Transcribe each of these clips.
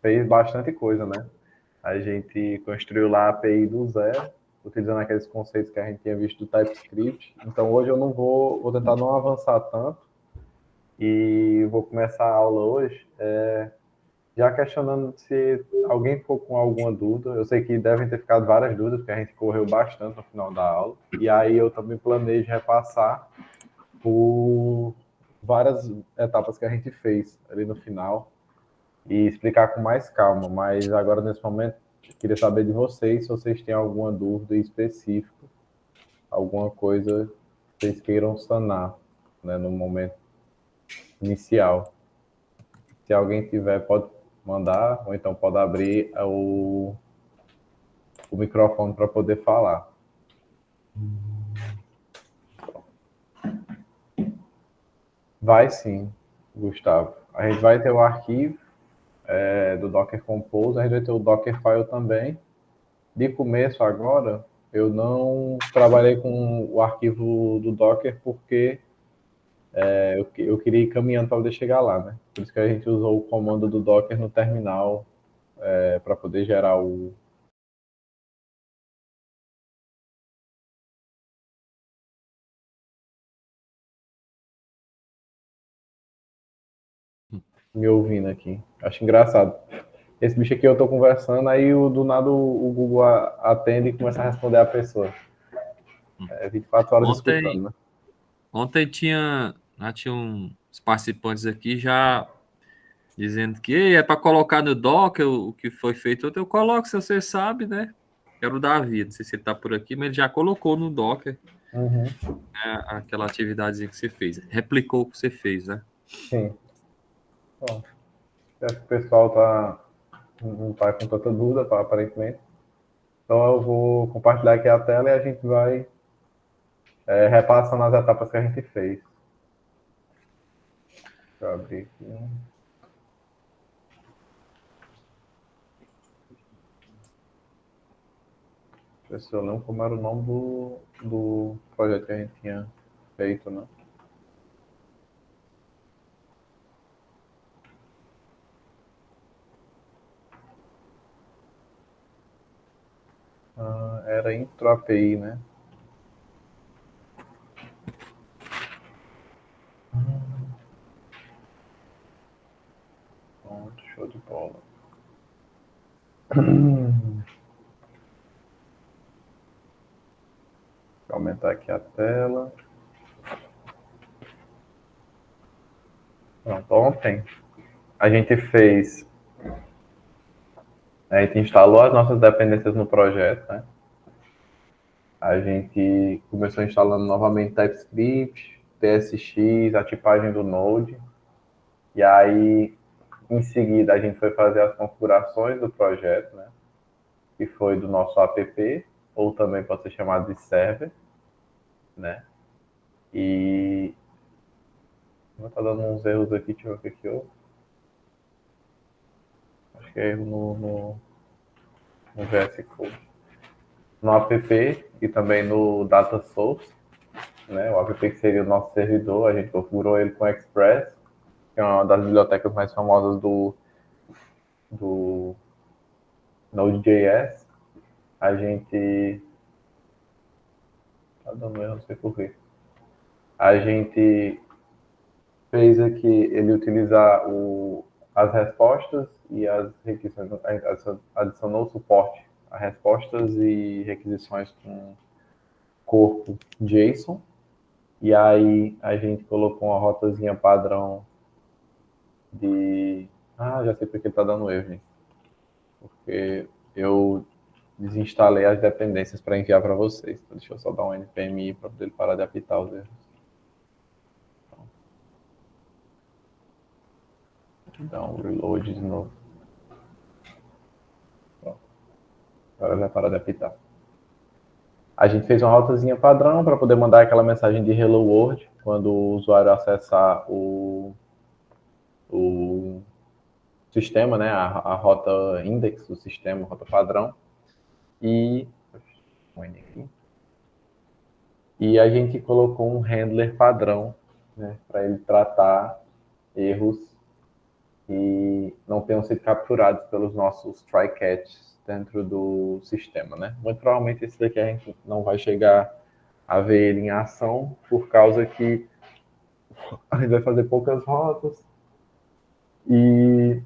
fez bastante coisa, né? A gente construiu lá a API do zero, utilizando aqueles conceitos que a gente tinha visto do TypeScript. Então hoje eu não vou tentar não avançar tanto e vou começar a aula hoje já questionando se alguém ficou com alguma dúvida. Eu sei que devem ter ficado várias dúvidas, porque a gente correu bastante no final da aula. E aí eu também planejo repassar por várias etapas que a gente fez ali no final e explicar com mais calma. Mas agora, nesse momento, eu queria saber de vocês se vocês têm alguma dúvida específica, alguma coisa que vocês queiram sanar, né, no momento inicial. Se alguém tiver, pode mandar, ou então pode abrir o microfone para poder falar. Vai sim, Gustavo. A gente vai ter o arquivo do Docker Compose, a gente vai ter o Dockerfile também. De começo agora, eu não trabalhei com o arquivo do Docker porque eu queria ir caminhando para poder chegar lá, né? Por isso que a gente usou o comando do Docker no terminal para poder gerar o. Me ouvindo aqui. Acho engraçado. Esse bicho aqui eu tô conversando, aí do nada o Google atende e começa a responder a pessoa. 24 horas escutando, Ontem, né? ontem tinha uns participantes aqui já dizendo que "Ei, é para colocar no Docker o que foi feito. Eu coloco, se você sabe, né? Era o Davi, não sei se ele está por aqui, mas ele já colocou no Docker, Uhum, né, aquela atividade que você fez. Replicou o que você fez, né? sim. Bom, acho que o pessoal não tá com tanta dúvida, aparentemente. Então eu vou compartilhar aqui a tela e a gente vai repassando as etapas que a gente fez. Deixa eu abrir aqui. Deixa eu ver se eu lembro como era o nome do projeto que a gente tinha feito, né? Era Intro API, né? Pronto, show de bola. Vou aumentar aqui a tela. Pronto, ontem a gente fez. A gente instalou as nossas dependências no projeto, né? A gente começou instalando novamente TypeScript, TSX, a tipagem do Node. E aí, em seguida, a gente foi fazer as configurações do projeto, né? Que foi do nosso app, ou também pode ser chamado de server, né? E tá dando uns erros aqui, deixa eu ver o que eu. Acho que é erro no VS Code. No app e também no data source, né? O app que seria o nosso servidor, a gente configurou ele com Express, que é uma das bibliotecas mais famosas do Node.js. A gente. Tá dando erro, não sei porquê. A gente fez aqui ele utilizar as respostas e as requisições. Adicionou suporte a respostas e requisições com corpo JSON. E aí a gente colocou uma rotazinha padrão de. Ah, já sei porque tá dando erro, gente. Porque eu desinstalei as dependências para enviar para vocês. Então, deixa eu só dar um npmi para poder parar de apitar os erros. Dá um reload de novo. Pronto. Agora já para de apitar. A gente fez uma rotazinha padrão para poder mandar aquela mensagem de Hello World quando o usuário acessar o sistema, né, a rota index do sistema, a rota padrão. E E a gente colocou um handler padrão, né, para ele tratar erros e não tenham sido capturados pelos nossos try-catches dentro do sistema, né? Muito provavelmente esse daqui a gente não vai chegar a ver ele em ação, por causa que a gente vai fazer poucas rotas e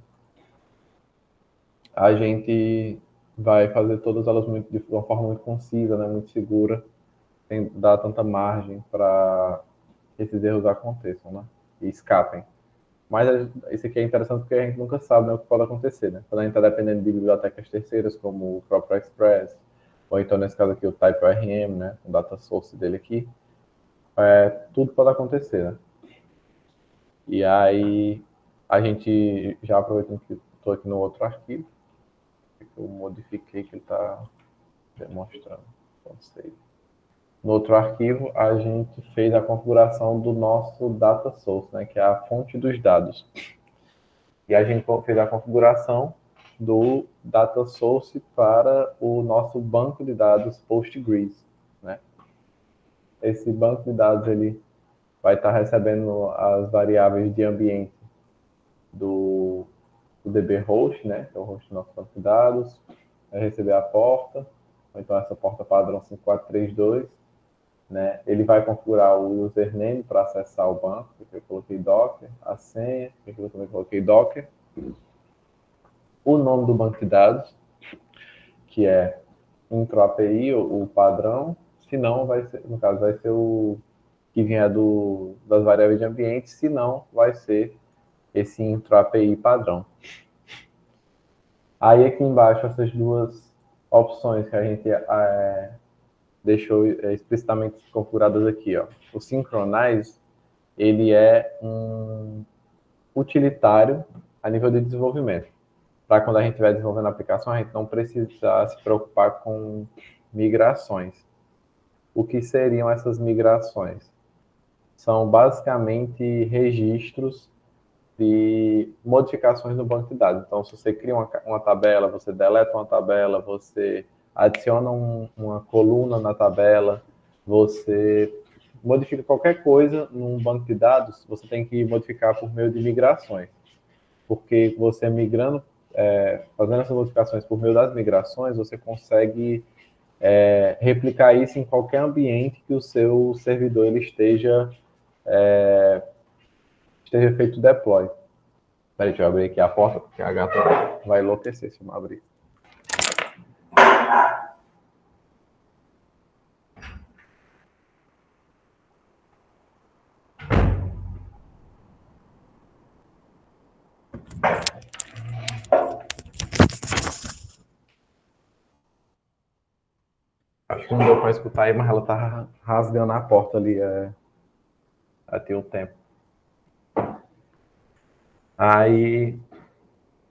a gente vai fazer todas elas de uma forma muito concisa, né? Muito segura, sem dar tanta margem para que esses erros aconteçam, né? E escapem. Mas isso aqui é interessante porque a gente nunca sabe, né, o que pode acontecer, né? Quando a gente está dependendo de bibliotecas terceiras, como o próprio Express, ou então, nesse caso aqui, o TypeORM, né? O data source dele aqui, tudo pode acontecer, né? E aí, a gente, já aproveitando que estou aqui no outro arquivo, que eu modifiquei, que ele está demonstrando. No outro arquivo, a gente fez a configuração do nosso data source, né? Que é a fonte dos dados. E a gente fez a configuração do data source para o nosso banco de dados Postgres, né? Esse banco de dados ele vai estar recebendo as variáveis de ambiente do DB host, né? Que é o host do nosso banco de dados, vai receber a porta, ou então essa porta padrão 5432, né? Ele vai configurar o username para acessar o banco, que eu coloquei Docker, a senha, que eu também coloquei Docker, o nome do banco de dados, que é intro API, o padrão, se não vai ser, no caso, vai ser o que vier das variáveis de ambiente, se não, vai ser esse intro API padrão. Aí aqui embaixo, essas duas opções que a gente deixou explicitamente configuradas aqui, ó. O Synchronize, ele é um utilitário a nível de desenvolvimento. Para quando a gente estiver desenvolvendo a aplicação, a gente não precisar se preocupar com migrações. O que seriam essas migrações? São basicamente registros de modificações no banco de dados. Então, se você cria uma tabela, você deleta uma tabela, você adiciona uma coluna na tabela, você modifica qualquer coisa num banco de dados, você tem que modificar por meio de migrações. Porque você migrando, fazendo essas modificações por meio das migrações, você consegue replicar isso em qualquer ambiente que o seu servidor ele esteja feito deploy. Peraí, deixa eu abrir aqui a porta, porque a gata vai enlouquecer se eu não abrir. Acho que não deu para escutar aí, mas ela tá rasgando a porta ali há tem um tempo. Aí,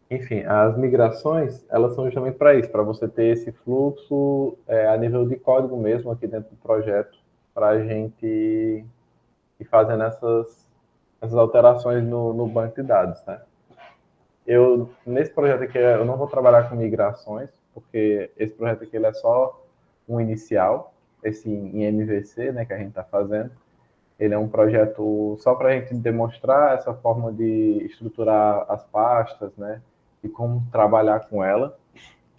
enfim, as migrações, elas são justamente para isso, para você ter esse fluxo a nível de código mesmo aqui dentro do projeto, para a gente ir fazendo essas alterações no banco de dados, né? Nesse projeto aqui, eu não vou trabalhar com migrações, porque esse projeto aqui ele é só um inicial, esse em MVC, né, que a gente está fazendo. Ele é um projeto só para a gente demonstrar essa forma de estruturar as pastas, né, e como trabalhar com ela,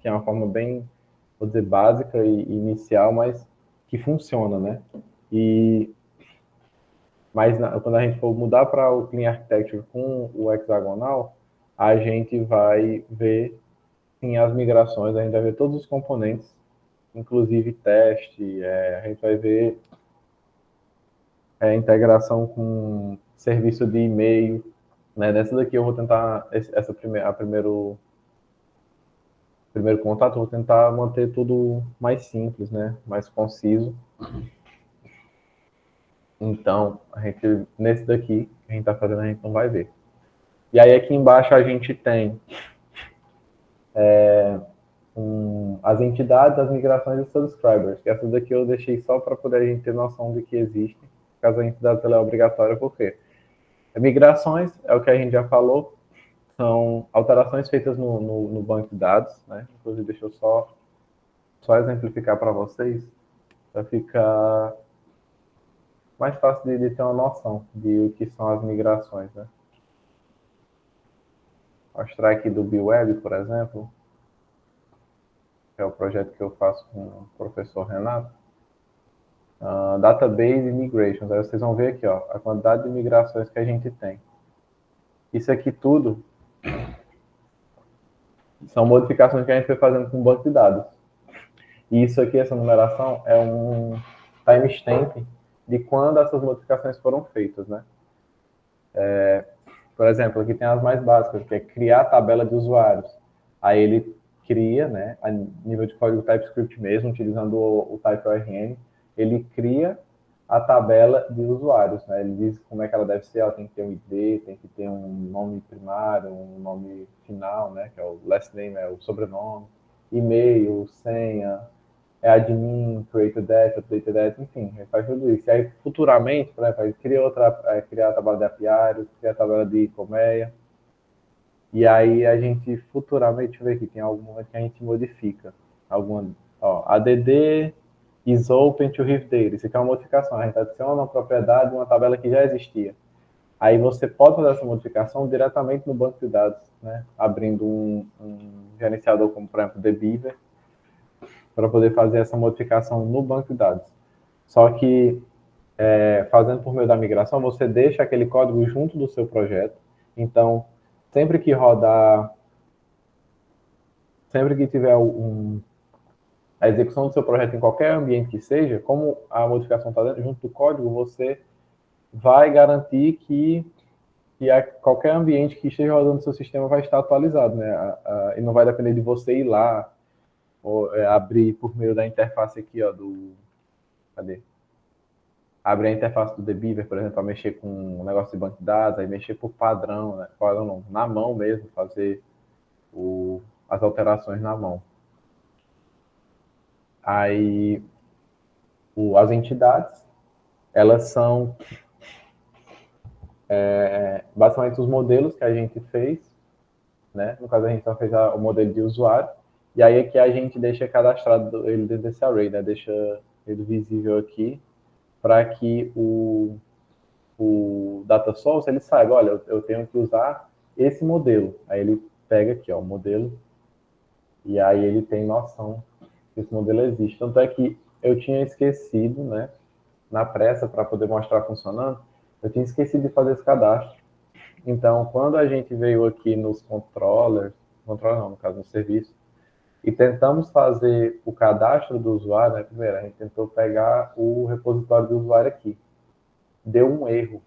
que é uma forma bem, vou dizer, básica e inicial, mas que funciona, né? Mas quando a gente for mudar para o Clean Architecture com o hexagonal, a gente vai ver em as migrações, a gente vai ver todos os componentes, inclusive teste, a gente vai ver integração com serviço de e-mail, né? Nessa daqui eu vou tentar, primeiro contato, eu vou tentar manter tudo mais simples, né? Mais conciso. Então, nesse daqui, que a gente está fazendo, a gente não vai ver. E aí aqui embaixo a gente tem as entidades, as migrações e os subscribers, que essas daqui eu deixei só para poder a gente ter noção de que existem, caso a entidade ela é obrigatória, porque migrações é o que a gente já falou, são alterações feitas no banco de dados, né? Inclusive, deixa eu só exemplificar para vocês, para ficar mais fácil de ter uma noção de o que são as migrações, né? Mostrar aqui do BWeb, por exemplo, que é o projeto que eu faço com o professor Renato. Database Migrations. Aí vocês vão ver aqui, ó, a quantidade de migrações que a gente tem. Isso aqui tudo são modificações que a gente foi fazendo com o banco de dados. E isso aqui, essa numeração, é um timestamp de quando essas modificações foram feitas, né? Por exemplo, aqui tem as mais básicas, que é criar a tabela de usuários. Aí ele cria, né, a nível de código TypeScript mesmo, utilizando o TypeORM, ele cria a tabela de usuários, né? Ele diz como é que ela deve ser, ela tem que ter um ID, tem que ter um nome primário, um nome final, né, que é o last name, é o sobrenome, e-mail, senha, admin, created that, updated that, enfim, ele faz tudo isso. E aí, futuramente, por exemplo, ele cria a tabela de apiários, cria a tabela de colmeia, e aí a gente futuramente, deixa eu ver aqui, tem algum momento que a gente modifica. ADD is open to Riff Data. Isso aqui é uma modificação. A gente adiciona uma propriedade, uma tabela que já existia. Aí você pode fazer essa modificação diretamente no banco de dados, né? Abrindo um gerenciador como, por exemplo, Dbeaver, para poder fazer essa modificação no banco de dados. Só que, fazendo por meio da migração, você deixa aquele código junto do seu projeto. Então, sempre que tiver a execução do seu projeto em qualquer ambiente que seja, como a modificação está junto do código, você vai garantir que qualquer ambiente que esteja rodando no seu sistema vai estar atualizado, né? E não vai depender de você ir lá ou abrir por meio da interface aqui, ó, cadê? Abrir a interface do Dbeaver, por exemplo, para mexer com um negócio de banco de dados, aí mexer por padrão, né? Padrão não, na mão mesmo, fazer as alterações na mão. Aí, as entidades, elas são basicamente os modelos que a gente fez, né? No caso, a gente só fez o modelo de usuário, e aí aqui a gente deixa cadastrado ele dentro desse array, né? Deixa ele visível aqui, para que o data source ele saiba, olha, eu tenho que usar esse modelo. Aí ele pega aqui, ó, o modelo, e aí ele tem noção que esse modelo existe. Tanto é que eu tinha esquecido, né, na pressa, para poder mostrar funcionando, eu tinha esquecido de fazer esse cadastro. Então, quando a gente veio aqui nos controller não, no caso, no serviço, e tentamos fazer o cadastro do usuário, né, primeiro, a gente tentou pegar o repositório do usuário aqui. Deu um erro,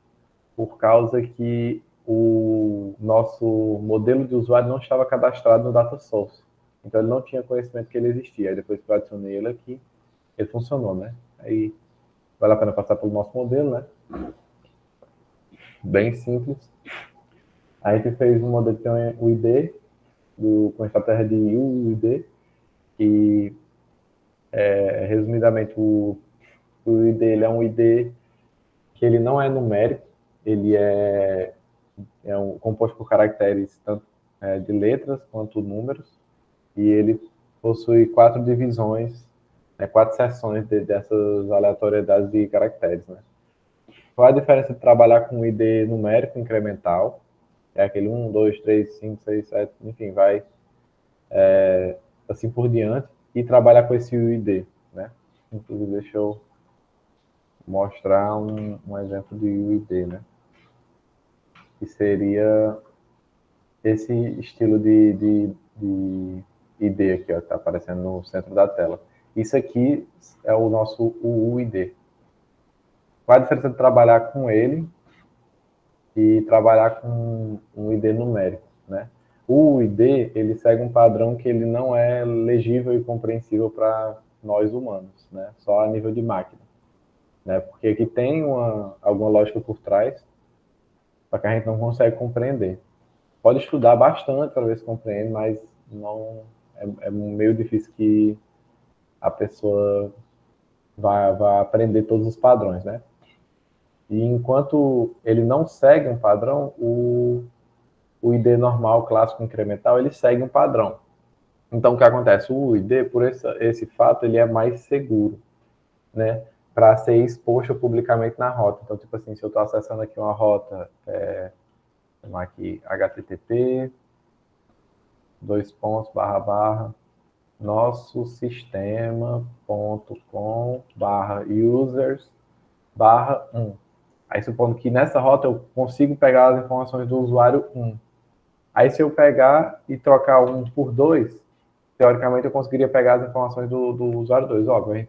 por causa que o nosso modelo de usuário não estava cadastrado no data source. Então, ele não tinha conhecimento que ele existia. Aí, depois que eu adicionei ele aqui, ele funcionou, né? Aí, vale a pena passar pelo nosso modelo, né? Bem simples. A gente fez um modelo que tem o ID, com a estratégia de UID, e, resumidamente, o ID ele é um ID que ele não é numérico, ele é composto por caracteres tanto de letras quanto números, e ele possui 4 divisões, 4 seções dessas aleatoriedades de caracteres, né? Qual a diferença de trabalhar com o ID numérico incremental? É aquele 1, 2, 3, 5, 6, 7, enfim, vai assim por diante, e trabalhar com esse UID, né? Inclusive, deixa eu mostrar um exemplo de UID, né? Que seria esse estilo de ID aqui, ó, que está aparecendo no centro da tela. Isso aqui é o nosso UID. Qual a diferença de trabalhar com ele e trabalhar com um ID numérico, né? O ID, ele segue um padrão que ele não é legível e compreensível para nós humanos, né? Só a nível de máquina, né? Porque aqui tem alguma lógica por trás, só que a gente não consegue compreender. Pode estudar bastante para ver se compreende, mas não é meio difícil que a pessoa vá aprender todos os padrões, né? E enquanto ele não segue um padrão, o ID normal, clássico, incremental, ele segue um padrão. Então, o que acontece? O ID, por esse fato, ele é mais seguro, né? Para ser exposto publicamente na rota. Então, tipo assim, se eu estou acessando aqui uma rota, chamar aqui HTTP, dois pontos, barra, barra, nosso sistema.com barra users barra 1. Aí supondo que nessa rota eu consigo pegar as informações do usuário 1. Aí se eu pegar e trocar 1 por 2, teoricamente eu conseguiria pegar as informações do usuário 2. Óbvio,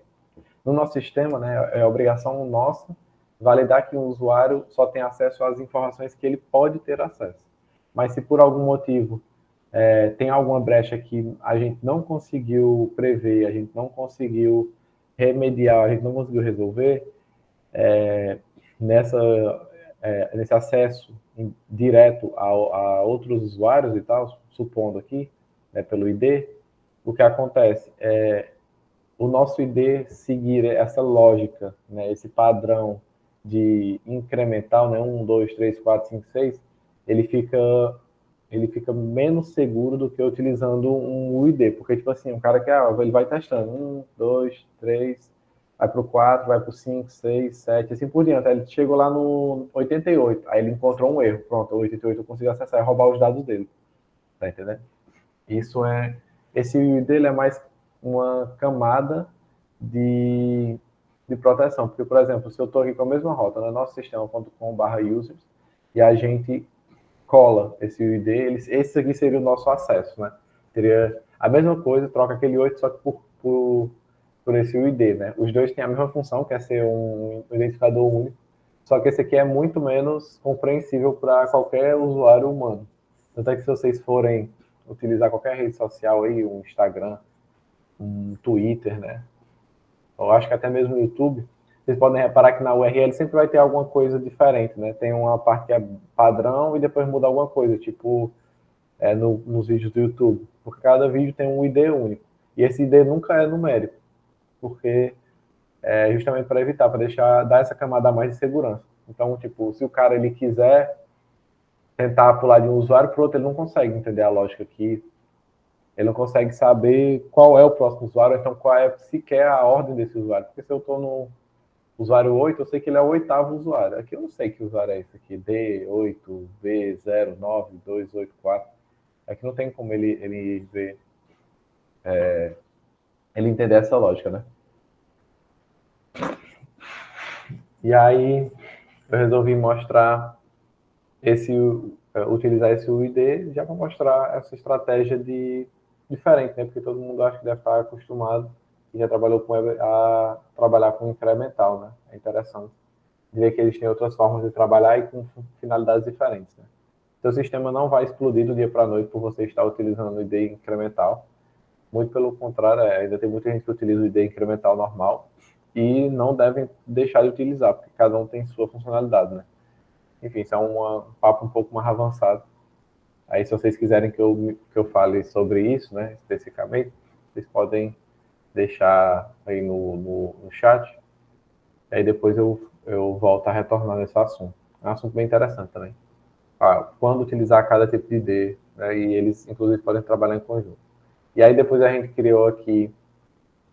no nosso sistema, né, é obrigação nossa validar que o usuário só tem acesso às informações que ele pode ter acesso. Mas se por algum motivo tem alguma brecha que a gente não conseguiu prever, a gente não conseguiu remediar, a gente não conseguiu resolver, nesse acesso direto a outros usuários e tal, supondo aqui, né, pelo ID, o que acontece é o nosso ID seguir essa lógica, né, esse padrão de incremental, né, 1, 2, 3, 4, 5, 6, ele fica menos seguro do que utilizando um UID, porque, tipo assim, o cara que ele vai testando, 1, 2, 3, vai para o 4, vai para o 5, 6, 7, assim por diante. Aí ele chegou lá no 88, aí ele encontrou um erro, pronto, o 88 eu consigo acessar e roubar os dados dele, tá entendendo? Esse UID ele é mais uma camada de proteção, porque, por exemplo, se eu estou aqui com a mesma rota, no nosso sistema.com/users, e a gente cola esse UID, esse aqui seria o nosso acesso, né? Teria a mesma coisa, troca aquele 8 só que por esse UID, né? Os dois têm a mesma função, que é ser um identificador único, só que esse aqui é muito menos compreensível para qualquer usuário humano. Tanto é que se vocês forem utilizar qualquer rede social aí, um Instagram, um Twitter, né? Eu acho que até mesmo no YouTube, vocês podem reparar que na URL sempre vai ter alguma coisa diferente, né? Tem uma parte que é padrão e depois muda alguma coisa, tipo nos vídeos do YouTube. Porque cada vídeo tem um ID único. E esse ID nunca é numérico, porque é justamente para evitar, para dar essa camada a mais de segurança. Então, tipo, se o cara ele quiser tentar pular de um usuário para o outro, ele não consegue entender a lógica aqui. Ele não consegue saber qual é o próximo usuário, então qual é sequer a ordem desse usuário. Porque se eu estou no usuário 8, eu sei que ele é o oitavo usuário. Aqui eu não sei que usuário é esse aqui, D8, B09284. Aqui não tem como ele ver, ele entender essa lógica, né? E aí eu resolvi utilizar esse UID já para mostrar essa estratégia diferente, né? Porque todo mundo acha que deve estar acostumado e já trabalhou a trabalhar com incremental, né? É interessante ver que eles têm outras formas de trabalhar e com finalidades diferentes, né? Seu sistema não vai explodir do dia para a noite por você estar utilizando o ID incremental. Muito pelo contrário, ainda tem muita gente que utiliza o ID incremental normal e não devem deixar de utilizar, porque cada um tem sua funcionalidade, né? Enfim, isso é um papo um pouco mais avançado. Aí, se vocês quiserem que eu fale sobre isso, né, especificamente, vocês podem deixar aí no chat. Aí depois eu volto a retornar nesse assunto. É um assunto bem interessante também. Quando utilizar cada tipo de ID, né, e eles, inclusive, podem trabalhar em conjunto. E aí depois a gente criou aqui,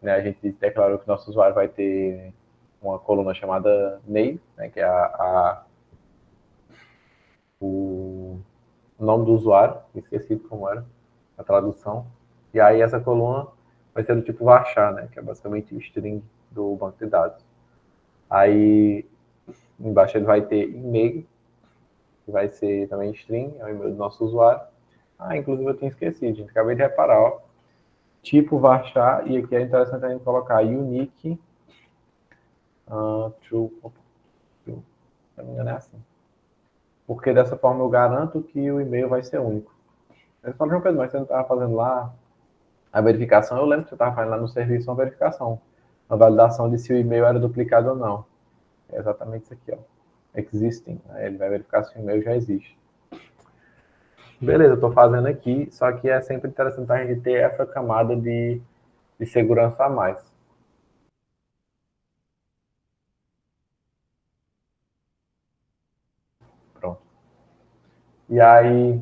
né, a gente declarou que nosso usuário vai ter uma coluna chamada name, né, que é o nome do usuário, esqueci como era a tradução. E aí essa coluna vai ser do tipo varchar, né, que é basicamente o string do banco de dados. Aí embaixo ele vai ter e-mail, que vai ser também string, é o e-mail do nosso usuário. Inclusive eu tinha esquecido, gente, acabei de reparar, ó. Tipo varchar, e aqui é interessante a gente colocar unique true. Se não me engano é assim. Porque dessa forma eu garanto que o e-mail vai ser único. Eles falam, João Pedro, mas você não estava fazendo lá a verificação? Eu lembro que você estava fazendo lá no serviço uma verificação. Uma validação de se o e-mail era duplicado ou não. É exatamente isso aqui, ó. Existing. Aí ele vai verificar se o e-mail já existe. Beleza, eu estou fazendo aqui, só que é sempre interessante a gente ter essa camada de segurança a mais. Pronto. E aí,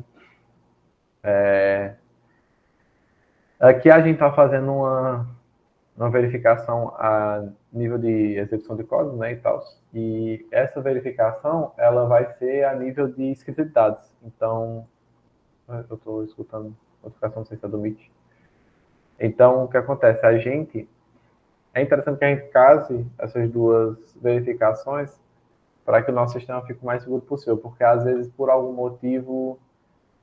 aqui a gente está fazendo uma verificação a nível de execução de código, né, e tal. E essa verificação, ela vai ser a nível de escrita de dados. Então, eu estou escutando notificação, não sei se é do Meet. Então, o que acontece? É interessante que a gente case essas duas verificações para que o nosso sistema fique o mais seguro possível, porque às vezes, por algum motivo,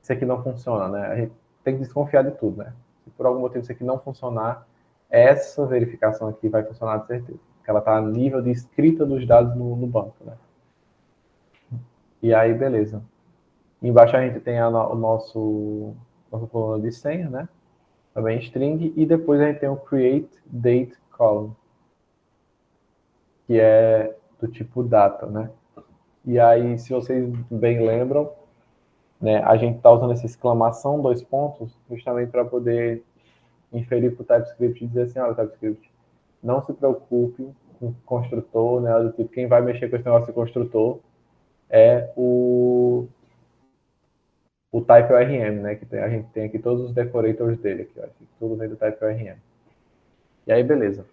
isso aqui não funciona, né? A gente tem que desconfiar de tudo, né? Se por algum motivo isso aqui não funcionar, essa verificação aqui vai funcionar de certeza, porque ela está a nível de escrita dos dados no banco, né? E aí, beleza. Embaixo a gente tem o nosso coluna de senha, né? Também string, e depois a gente tem o create date column, que é do tipo data, né? E aí, se vocês bem lembram, né, a gente está usando essa exclamação, dois pontos, justamente para poder inferir para o TypeScript e dizer assim, olha, TypeScript, não se preocupe com o construtor, né, do tipo, quem vai mexer com esse negócio de construtor é o type ORM, né, que a gente tem aqui todos os decorators dele, aqui, ó, tudo vem do type ORM. E aí, beleza.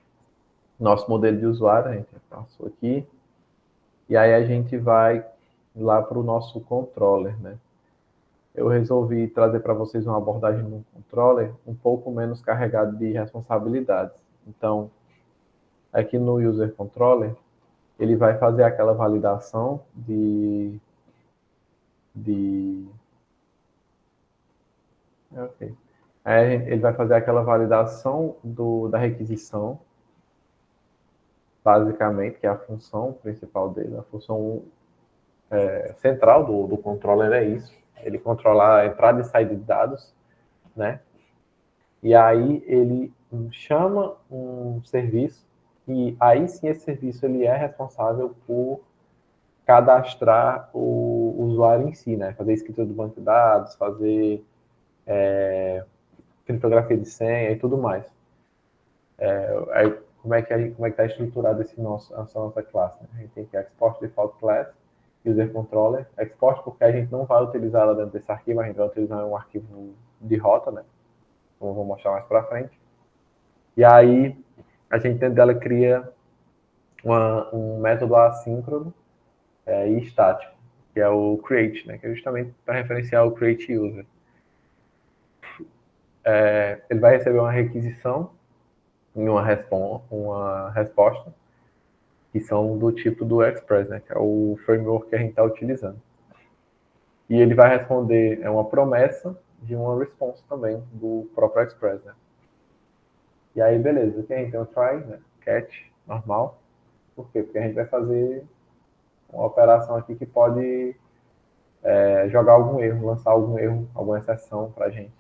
Nosso modelo de usuário, a gente passou aqui, e aí a gente vai lá para o nosso controller, né. Eu resolvi trazer para vocês uma abordagem no controller um pouco menos carregada de responsabilidades. Então, aqui no user controller, ele vai fazer aquela validação ok. Aí ele vai fazer aquela validação da requisição, basicamente, que é a função principal dele, a função central do controller é isso. Ele controla a entrada e saída de dados, né? E aí ele chama um serviço e aí sim esse serviço ele é responsável por cadastrar o usuário em si, né? Fazer escrita do banco de dados, fazer criptografia de senha e tudo mais. Aí, como é que está estruturado essa nossa classe? Né? A gente tem que export default class, user controller, export porque a gente não vai utilizar ela dentro desse arquivo, a gente vai utilizar um arquivo de rota, né? Como eu vou mostrar mais para frente. E aí a gente dentro dela cria um método assíncrono e estático, que é o create, né? Que é justamente para referenciar o create user. Ele vai receber uma requisição e uma resposta, que são do tipo do Express, né? Que é o framework que a gente está utilizando. E ele vai responder uma promessa de uma response também do próprio Express, né? E aí, beleza, aqui a gente tem o try, né? Catch, normal. Por quê? Porque a gente vai fazer uma operação aqui que pode jogar algum erro, lançar algum erro, alguma exceção para a gente.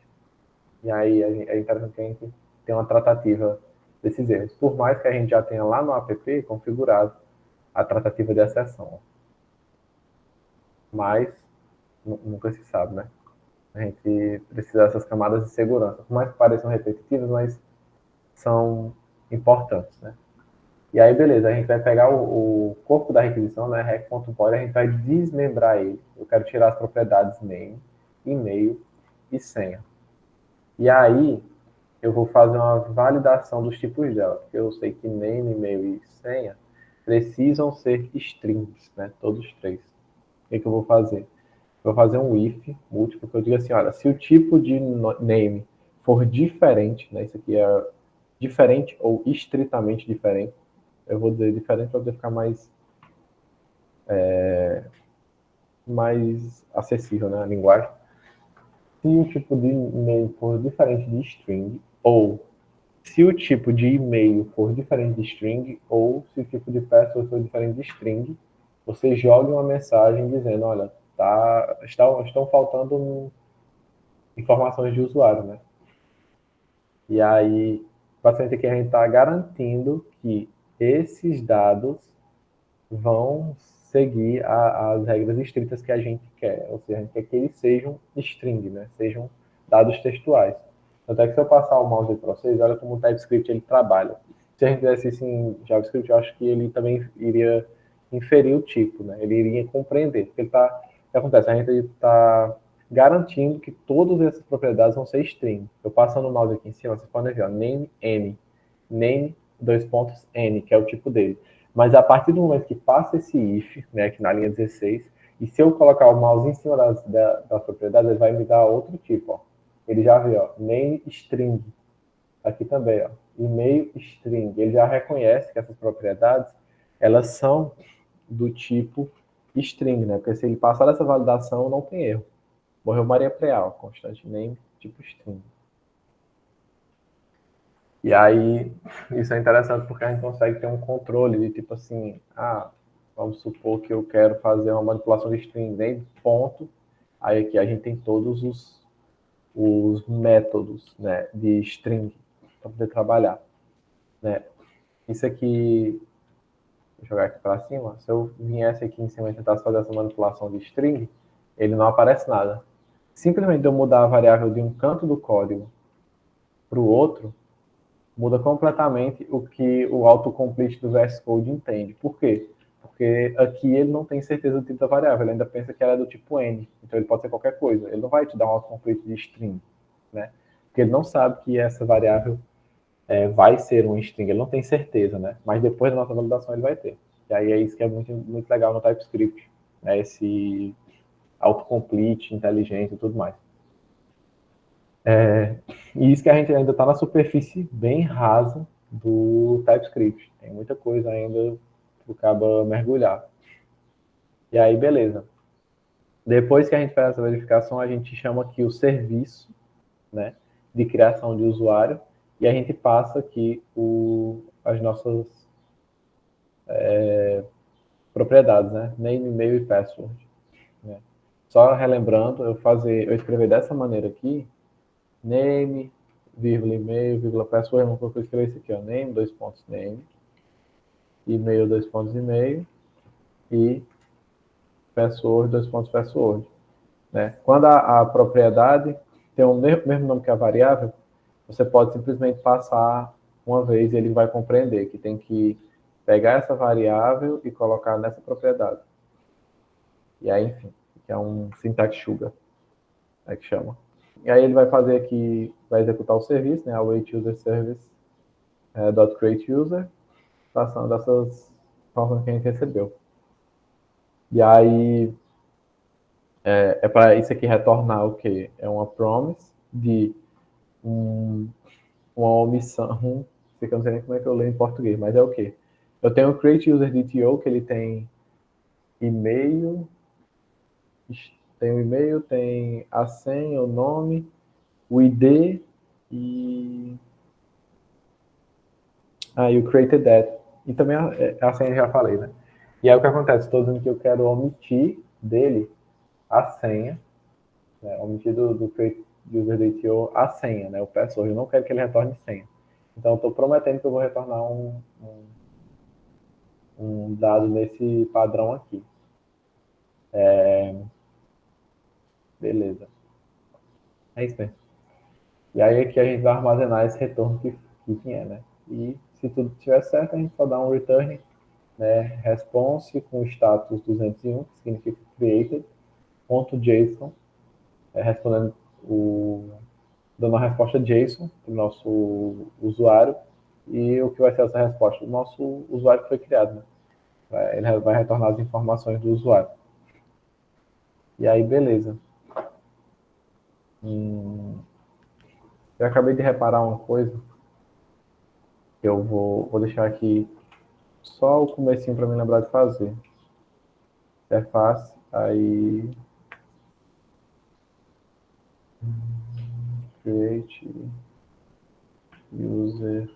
E aí é interessante que a gente tenha uma tratativa desses erros. Por mais que a gente já tenha lá no app configurado a tratativa de exceção. Mas nunca se sabe, né? A gente precisa dessas camadas de segurança. Por mais que pareçam repetitivas, mas são importantes, né? E aí, beleza, a gente vai pegar o corpo da requisição, né, rec.body, a gente vai desmembrar ele. Eu quero tirar as propriedades name, e-mail e senha. E aí, eu vou fazer uma validação dos tipos dela, porque eu sei que name, e-mail e senha precisam ser strings, né, todos três. O que eu vou fazer? Eu vou fazer um if múltiplo, que eu digo assim, olha, se o tipo de name for diferente, né, isso aqui é diferente ou estritamente diferente, eu vou dizer diferente para poder ficar mais acessível, né, a linguagem. Se o tipo de e-mail for diferente de string, ou se o tipo de e-mail for diferente de string, ou se o tipo de password for diferente de string, você joga uma mensagem dizendo, olha, estão faltando informações de usuário, né? E aí, basicamente aqui a gente está garantindo que esses dados vão seguir as regras estritas que a gente quer, ou seja, a gente quer que eles sejam string, né? Sejam dados textuais. Tanto é que se eu passar o mouse para vocês, olha como o TypeScript ele trabalha. Se a gente fizesse isso em JavaScript, eu acho que ele também iria inferir o tipo, né? Ele iria compreender. Porque o que acontece? A gente está garantindo que todas essas propriedades vão ser string. Eu passando o mouse aqui em cima, vocês podem ver, ó, name, n. Name, dois pontos, n, que é o tipo dele. Mas a partir do momento que passa esse if, né, aqui na linha 16, e se eu colocar o mouse em cima das propriedades, ele vai me dar outro tipo, ó. ele já vê, ó, name string. Aqui também, ó, e-mail string. Ele já reconhece que essas propriedades, elas são do tipo string, né? Porque se ele passar dessa validação, não tem erro. Morreu Maria Preal, constante name, tipo string. E aí, isso é interessante porque a gente consegue ter um controle de tipo assim, vamos supor que eu quero fazer uma manipulação de string, name, ponto. Aí aqui a gente tem todos os métodos, né, de string para poder trabalhar, né? Isso aqui, vou jogar aqui para cima. Se eu viesse aqui em cima e tentasse fazer essa manipulação de string, ele não aparece nada. Simplesmente eu mudar a variável de um canto do código para o outro, muda completamente o que o autocomplete do VS Code entende. Por quê? Porque aqui ele não tem certeza do tipo da variável, ele ainda pensa que ela é do tipo N, então ele pode ser qualquer coisa. Ele não vai te dar um autocomplete de string, né? Porque ele não sabe que essa variável vai ser um string, ele não tem certeza, né? Mas depois da nossa validação ele vai ter. E aí é isso que é muito, muito legal no TypeScript, né? Esse autocomplete, inteligente e tudo mais. E isso que a gente ainda está na superfície bem rasa do TypeScript. Tem muita coisa ainda para o cabo mergulhar. E aí, beleza. Depois que a gente faz essa verificação, a gente chama aqui o serviço, né, de criação de usuário, e a gente passa aqui as nossas propriedades, né, name, e-mail e password. Né. Só relembrando, eu escrever dessa maneira aqui, name, vírgula, e-mail, vírgula, password, eu vou escrever isso aqui, ó, name, dois pontos, name, e-mail, dois pontos, e-mail, e password, dois pontos, password. Né? Quando a propriedade tem o mesmo nome que a variável, você pode simplesmente passar uma vez e ele vai compreender que tem que pegar essa variável e colocar nessa propriedade. E aí, enfim, que é um syntax sugar, é que chama. E aí ele vai fazer aqui, vai executar o serviço, né, await user service .create user, passando dessas formas que a gente recebeu. E aí é para isso aqui retornar o quê? É uma promise de uma omissão, sei que eu não sei nem como é que eu leio em português, mas é o quê? Eu tenho o create user DTO, que ele tem e-mail, tem a senha, o nome, o ID e o created that. E também a senha já falei, né? E aí o que acontece? Estou dizendo que eu quero omitir dele a senha, né? Omitir do create user DTO a senha, né? O password. Eu não quero que ele retorne senha. Então eu estou prometendo que eu vou retornar um dado nesse padrão aqui. Beleza. É isso mesmo. E aí aqui a gente vai armazenar esse retorno que vier, né? E se tudo estiver certo, a gente só dá um return, né, response com o status 201, que significa created.json, respondendo dando uma resposta JSON para o nosso usuário, e o que vai ser essa resposta? O nosso usuário que foi criado, né? Ele vai retornar as informações do usuário. E aí, beleza. Eu acabei de reparar uma coisa que eu vou deixar aqui só o comecinho para me lembrar de fazer. Interface, aí create user,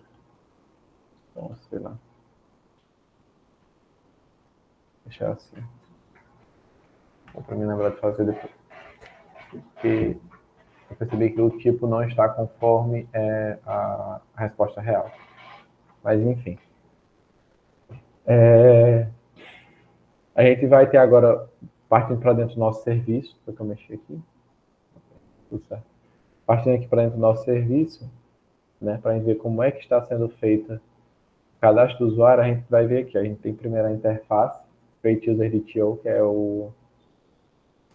bom, sei lá, deixar assim. Para me lembrar de fazer depois. Porque eu percebi que o tipo não está conforme a resposta real. Mas enfim. A gente vai ter agora, partindo para dentro do nosso serviço, que eu mexi aqui. Tudo certo. Partindo aqui para dentro do nosso serviço, né, para a gente ver como é que está sendo feita o cadastro do usuário, a gente vai ver aqui. A gente tem primeiro a interface, Create User DTO, que é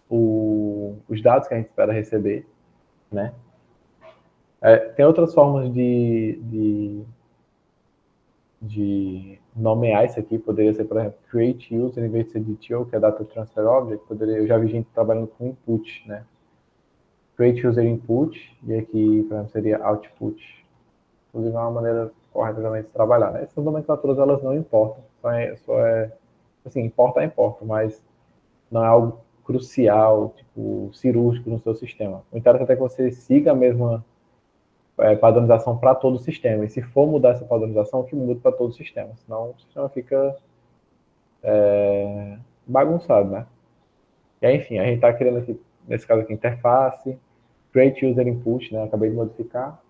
os dados que a gente espera receber, né? Tem outras formas de nomear isso aqui, poderia ser, por exemplo, create user em vez de ser DTO, que é data transfer object, eu já vi gente trabalhando com input, né? create user input, e aqui, por exemplo, seria output. Inclusive, é uma maneira correta também de trabalhar, né? Essas nomenclaturas, elas não importam. Assim, importa, mas não é algo crucial, tipo, cirúrgico no seu sistema. O interessante é que você siga a mesma padronização para todo o sistema. E se for mudar essa padronização, que mude para todo o sistema. Senão o sistema fica bagunçado, né? E aí, enfim, a gente está criando aqui, nesse caso aqui, interface, create user input, né? Acabei de modificar.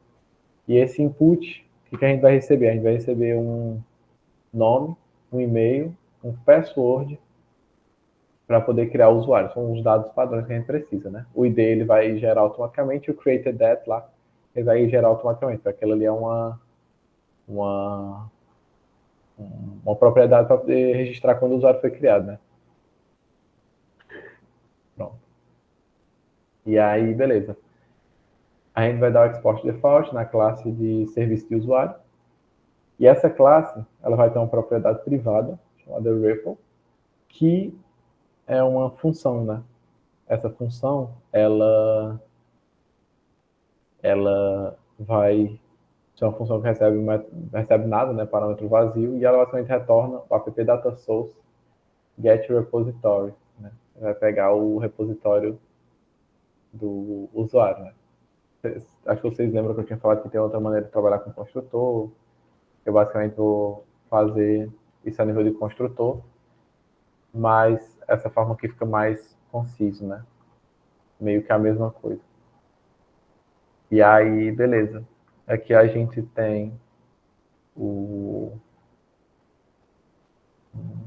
E esse input, o que a gente vai receber? A gente vai receber um nome, um e-mail, um password para poder criar o usuário. São os dados padrões que a gente precisa, né? O ID ele vai gerar automaticamente, o created that lá, ele vai gerar automaticamente. Aquilo ali é uma, uma propriedade para poder registrar quando o usuário foi criado, né? Pronto. E aí, beleza. A gente vai dar o export default na classe de serviço de usuário. E essa classe, ela vai ter uma propriedade privada, chamada REPL, que é uma função, né? Essa função, ela vai ser uma função que recebe nada, né? Parâmetro vazio, e ela basicamente retorna o app data source get repository, né? Vai pegar o repositório do usuário, né? Acho que vocês lembram que eu tinha falado que tem outra maneira de trabalhar com construtor. Eu basicamente vou fazer isso a nível de construtor, mas essa forma aqui fica mais conciso, né? Meio que a mesma coisa. E aí, beleza. Aqui a gente tem o...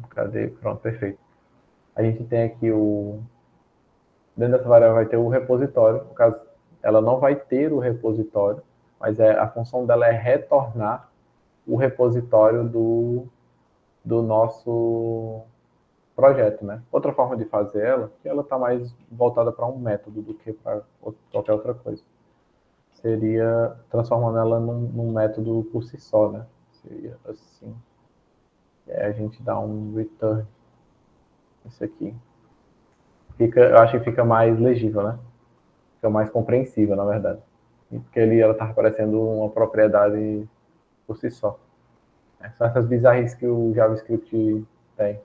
Cadê? Pronto, perfeito. A gente tem aqui o... Dentro dessa variável vai ter o repositório. No caso, ela não vai ter o repositório, mas a função dela é retornar o repositório do nosso projeto, né? Outra forma de fazer ela, que ela está mais voltada para um método do que para qualquer outra coisa, seria transformando ela num método por si só, né? Seria assim. E aí a gente dá um return. Isso aqui. Eu acho que fica mais legível, né? Fica mais compreensível, na verdade. Porque ela está parecendo uma propriedade por si só. São essas bizarrices que o JavaScript tem.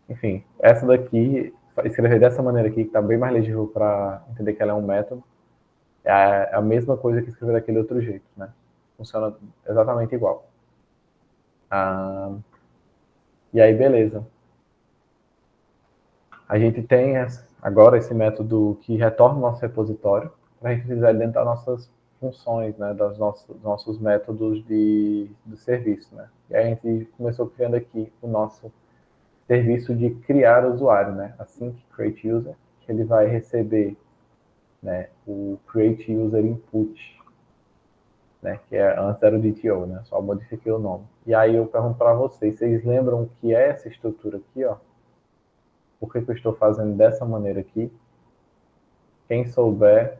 Enfim, essa daqui, escrever dessa maneira aqui, que está bem mais legível para entender que ela é um método, é a mesma coisa que escrever daquele outro jeito, né? Funciona exatamente igual. E aí, beleza. A gente tem agora esse método que retorna o nosso repositório para a gente utilizar dentro das nossas funções, né, dos nossos métodos do serviço, né? E aí a gente começou criando aqui o nosso serviço de criar usuário, né? Assim que create user, que ele vai receber, né, o create user input, né, que antes era o DTO, né? Só modifiquei o nome. E aí eu pergunto para vocês lembram o que é essa estrutura aqui, ó? Por que eu estou fazendo dessa maneira aqui? Quem souber,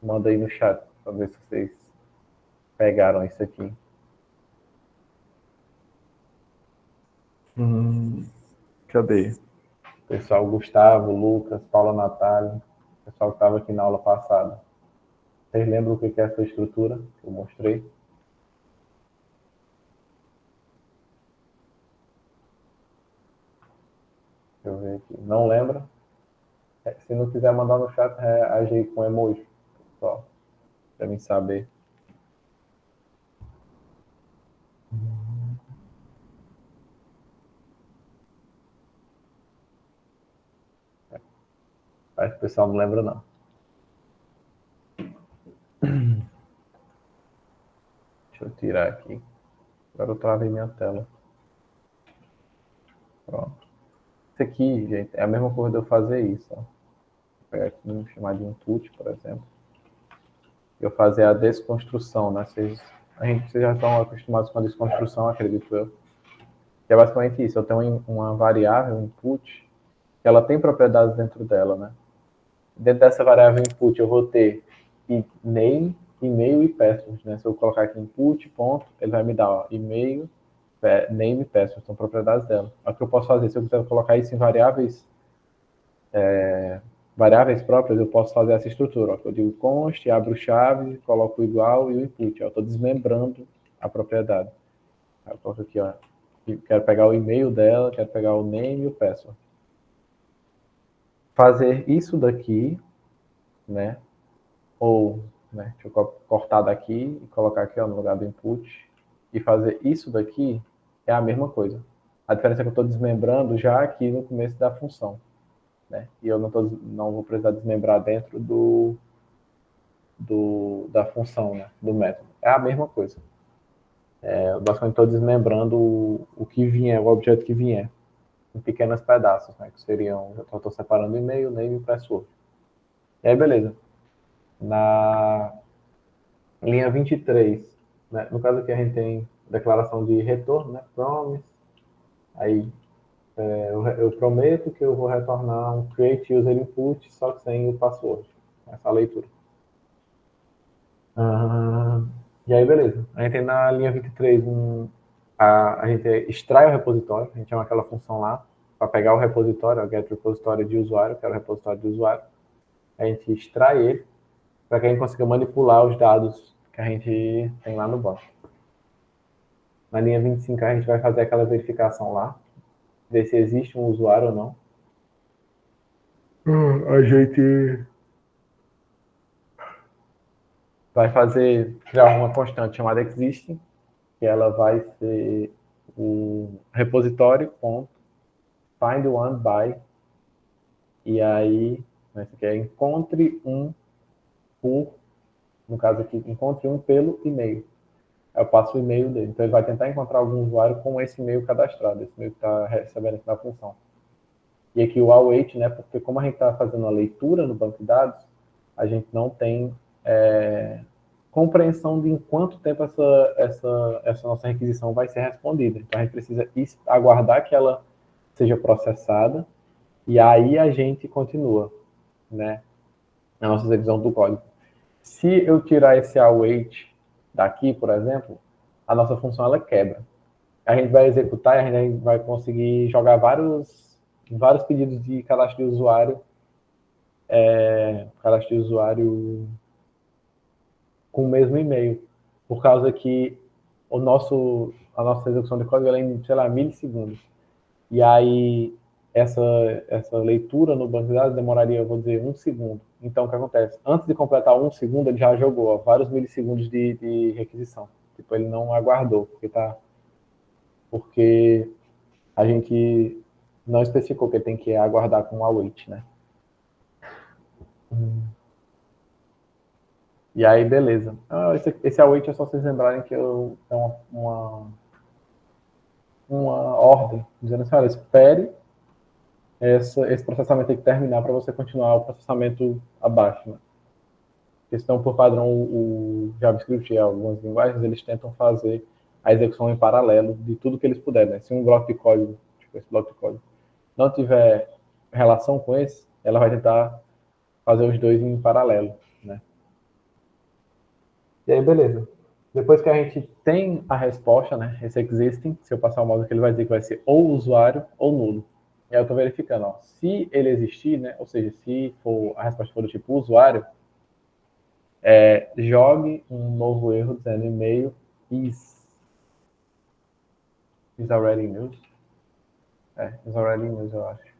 manda aí no chat para ver se vocês pegaram isso aqui. Cadê? Pessoal, Gustavo, Lucas, Paula Natália, pessoal que estava aqui na aula passada. Vocês lembram o que é essa estrutura que eu mostrei? Deixa eu ver aqui. Não lembra? Se não quiser mandar no chat, reage com emoji, pessoal, para mim saber. Acho que o pessoal não lembra, não. Deixa eu tirar aqui. Agora eu travei minha tela. Pronto. Isso aqui, gente, é a mesma coisa de eu fazer isso. Ó. Vou pegar aqui um chamar de input, por exemplo. Eu fazer a desconstrução, né? Vocês já estão acostumados com a desconstrução, acredito eu. Que é basicamente isso. Eu tenho uma variável input, que ela tem propriedades dentro dela, né? Dentro dessa variável input eu vou ter name, e-mail e password, né? Se eu colocar aqui input, ponto, ele vai me dar ó, e-mail, name e password, são propriedades dela. O que eu posso fazer, se eu quiser colocar isso em variáveis variáveis próprias, eu posso fazer essa estrutura. Ó. Eu digo const, abro chave, coloco o igual e o input. Ó. Eu estou desmembrando a propriedade. Aí eu coloco aqui, ó. Quero pegar o e-mail dela, quero pegar o name e o password. Fazer isso daqui, né? Ou, né, deixa eu cortar daqui e colocar aqui, ó, no lugar do input. E fazer isso daqui é a mesma coisa. A diferença é que eu estou desmembrando já aqui no começo da função. Né? E eu não vou precisar desmembrar dentro da função, né? Do método. É a mesma coisa. Basicamente estou desmembrando o que vier, o objeto que vier, em pequenos pedaços, né? Que seriam, eu estou separando e-mail, name e password. E aí, beleza. Na linha 23, né? No caso aqui a gente tem declaração de retorno, né? Promise. Aí eu prometo que eu vou retornar um create user input, só que sem o password. Essa leitura. E aí, beleza. A gente tem na linha 23 a gente extrai o repositório, a gente chama aquela função lá, para pegar o repositório, o get repositório de usuário, que era o repositório de usuário. A gente extrai ele, para que a gente consiga manipular os dados que a gente tem lá no banco. Na linha 25 a gente vai fazer aquela verificação lá, ver se existe um usuário ou não. A gente vai criar uma constante chamada existing, que ela vai ser o repositório.find one by, e aí, isso aqui é encontre um por, no caso aqui, encontre um pelo e-mail. Aí eu passo o e-mail dele. Então ele vai tentar encontrar algum usuário com esse e-mail cadastrado, esse e-mail que está recebendo aqui na função. E aqui o await, né, porque como a gente está fazendo a leitura no banco de dados, a gente não tem compreensão de em quanto tempo essa nossa requisição vai ser respondida. Então a gente precisa aguardar que ela seja processada e aí a gente continua, né, na nossa execução do código. Se eu tirar esse await daqui, por exemplo, a nossa função ela quebra. A gente vai executar e a gente vai conseguir jogar vários pedidos de cadastro de usuário, com o mesmo e-mail, por causa que a nossa execução de código é em, sei lá, milissegundos. E aí, essa leitura no banco de dados demoraria, eu vou dizer, 1 segundo. Então, o que acontece? Antes de completar 1 segundo, ele já jogou vários milissegundos de requisição. Tipo, ele não aguardou, porque a gente não especificou que ele tem que aguardar com o await, né? E aí, beleza. Esse await é só vocês lembrarem que é uma ordem, dizendo assim, olha, espere esse processamento tem que terminar para você continuar o processamento abaixo. Né? Porque senão, por padrão, o JavaScript e algumas linguagens, eles tentam fazer a execução em paralelo de tudo que eles puderem. Né? Se um bloco de código, tipo esse bloco de código, não tiver relação com esse, ela vai tentar fazer os dois em paralelo. Né? E aí, beleza. Depois que a gente tem a resposta, né, esse existing, se eu passar o mouse aqui, ele vai dizer que vai ser ou usuário ou nulo. E aí eu estou verificando, ó, se ele existir, né, ou seja, se a resposta for do tipo usuário, jogue um novo erro dizendo e-mail is already in use. Is already in use, eu acho.